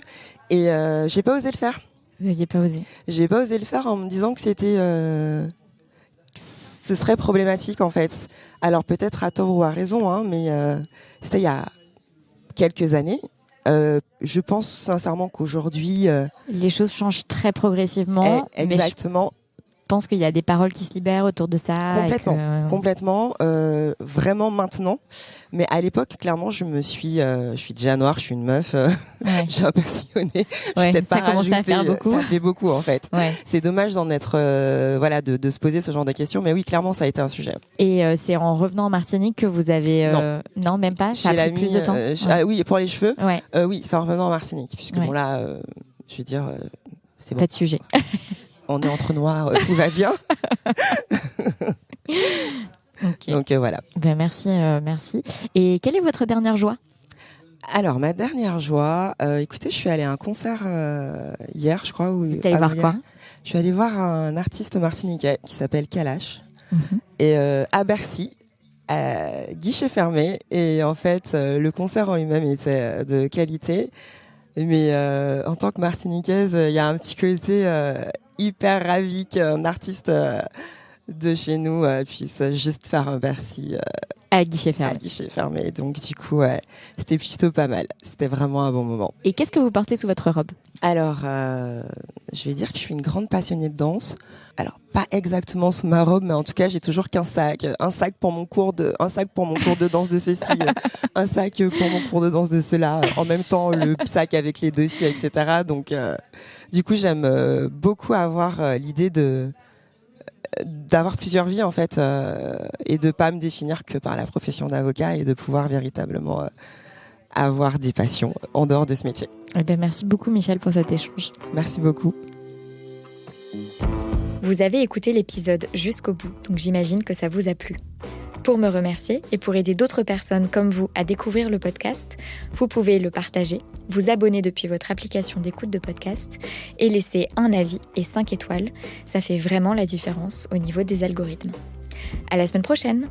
Et j'ai pas osé le faire. Vous n'aviez pas osé? J'ai pas osé le faire en me disant que c'était... ce serait problématique en fait. Alors peut-être à tort ou à raison, hein, mais c'était il y a quelques années. Je pense sincèrement qu'aujourd'hui... les choses changent très progressivement. Exactement. Je pense qu'il y a des paroles qui se libèrent autour de ça. Complètement. Vraiment maintenant. Mais à l'époque, clairement, je suis déjà noire, je suis une meuf. J'ai un petit au nez. Ça commence à faire beaucoup. Ça fait beaucoup en fait. Ouais. C'est dommage d'en être, de se poser ce genre de questions. Mais oui, clairement, ça a été un sujet. Et c'est en revenant en Martinique que vous avez... Non, même pas. Ça a pris plus de temps. Oui, pour les cheveux. Ouais. Oui, c'est en revenant en Martinique, puisque bon là, je veux dire, c'est bon. Pas de sujet. On est entre noirs, tout va bien. Okay. Donc voilà. Ben merci. Et quelle est votre dernière joie? Alors ma dernière joie, écoutez, je suis allée à un concert hier, je crois. Vous êtes allée voir quoi? Je suis allée voir un artiste martiniquais qui s'appelle Kalash et à Bercy. Guichet fermé, et en fait le concert en lui-même était de qualité, mais en tant que martiniquaise, il y a un petit côté hyper ravi qu'un artiste de chez nous puisse juste faire un Bercy à guichet fermé. À guichet fermé. Donc du coup, c'était plutôt pas mal. C'était vraiment un bon moment. Et qu'est-ce que vous portez sous votre robe? Alors, je vais dire que je suis une grande passionnée de danse. Alors, pas exactement sous ma robe, mais en tout cas, j'ai toujours qu'un sac. Un sac pour mon cours de danse de ceci, un sac pour mon cours de danse de cela. En même temps, le sac avec les dossiers, etc. Donc, du coup, j'aime beaucoup avoir l'idée d'avoir plusieurs vies en fait, et de pas me définir que par la profession d'avocat, et de pouvoir véritablement avoir des passions en dehors de ce métier. Eh bien, merci beaucoup Michel pour cet échange. Merci beaucoup. Vous avez écouté l'épisode jusqu'au bout, donc j'imagine que ça vous a plu. Pour me remercier et pour aider d'autres personnes comme vous à découvrir le podcast, vous pouvez le partager, vous abonner depuis votre application d'écoute de podcast et laisser un avis et 5 étoiles. Ça fait vraiment la différence au niveau des algorithmes. À la semaine prochaine!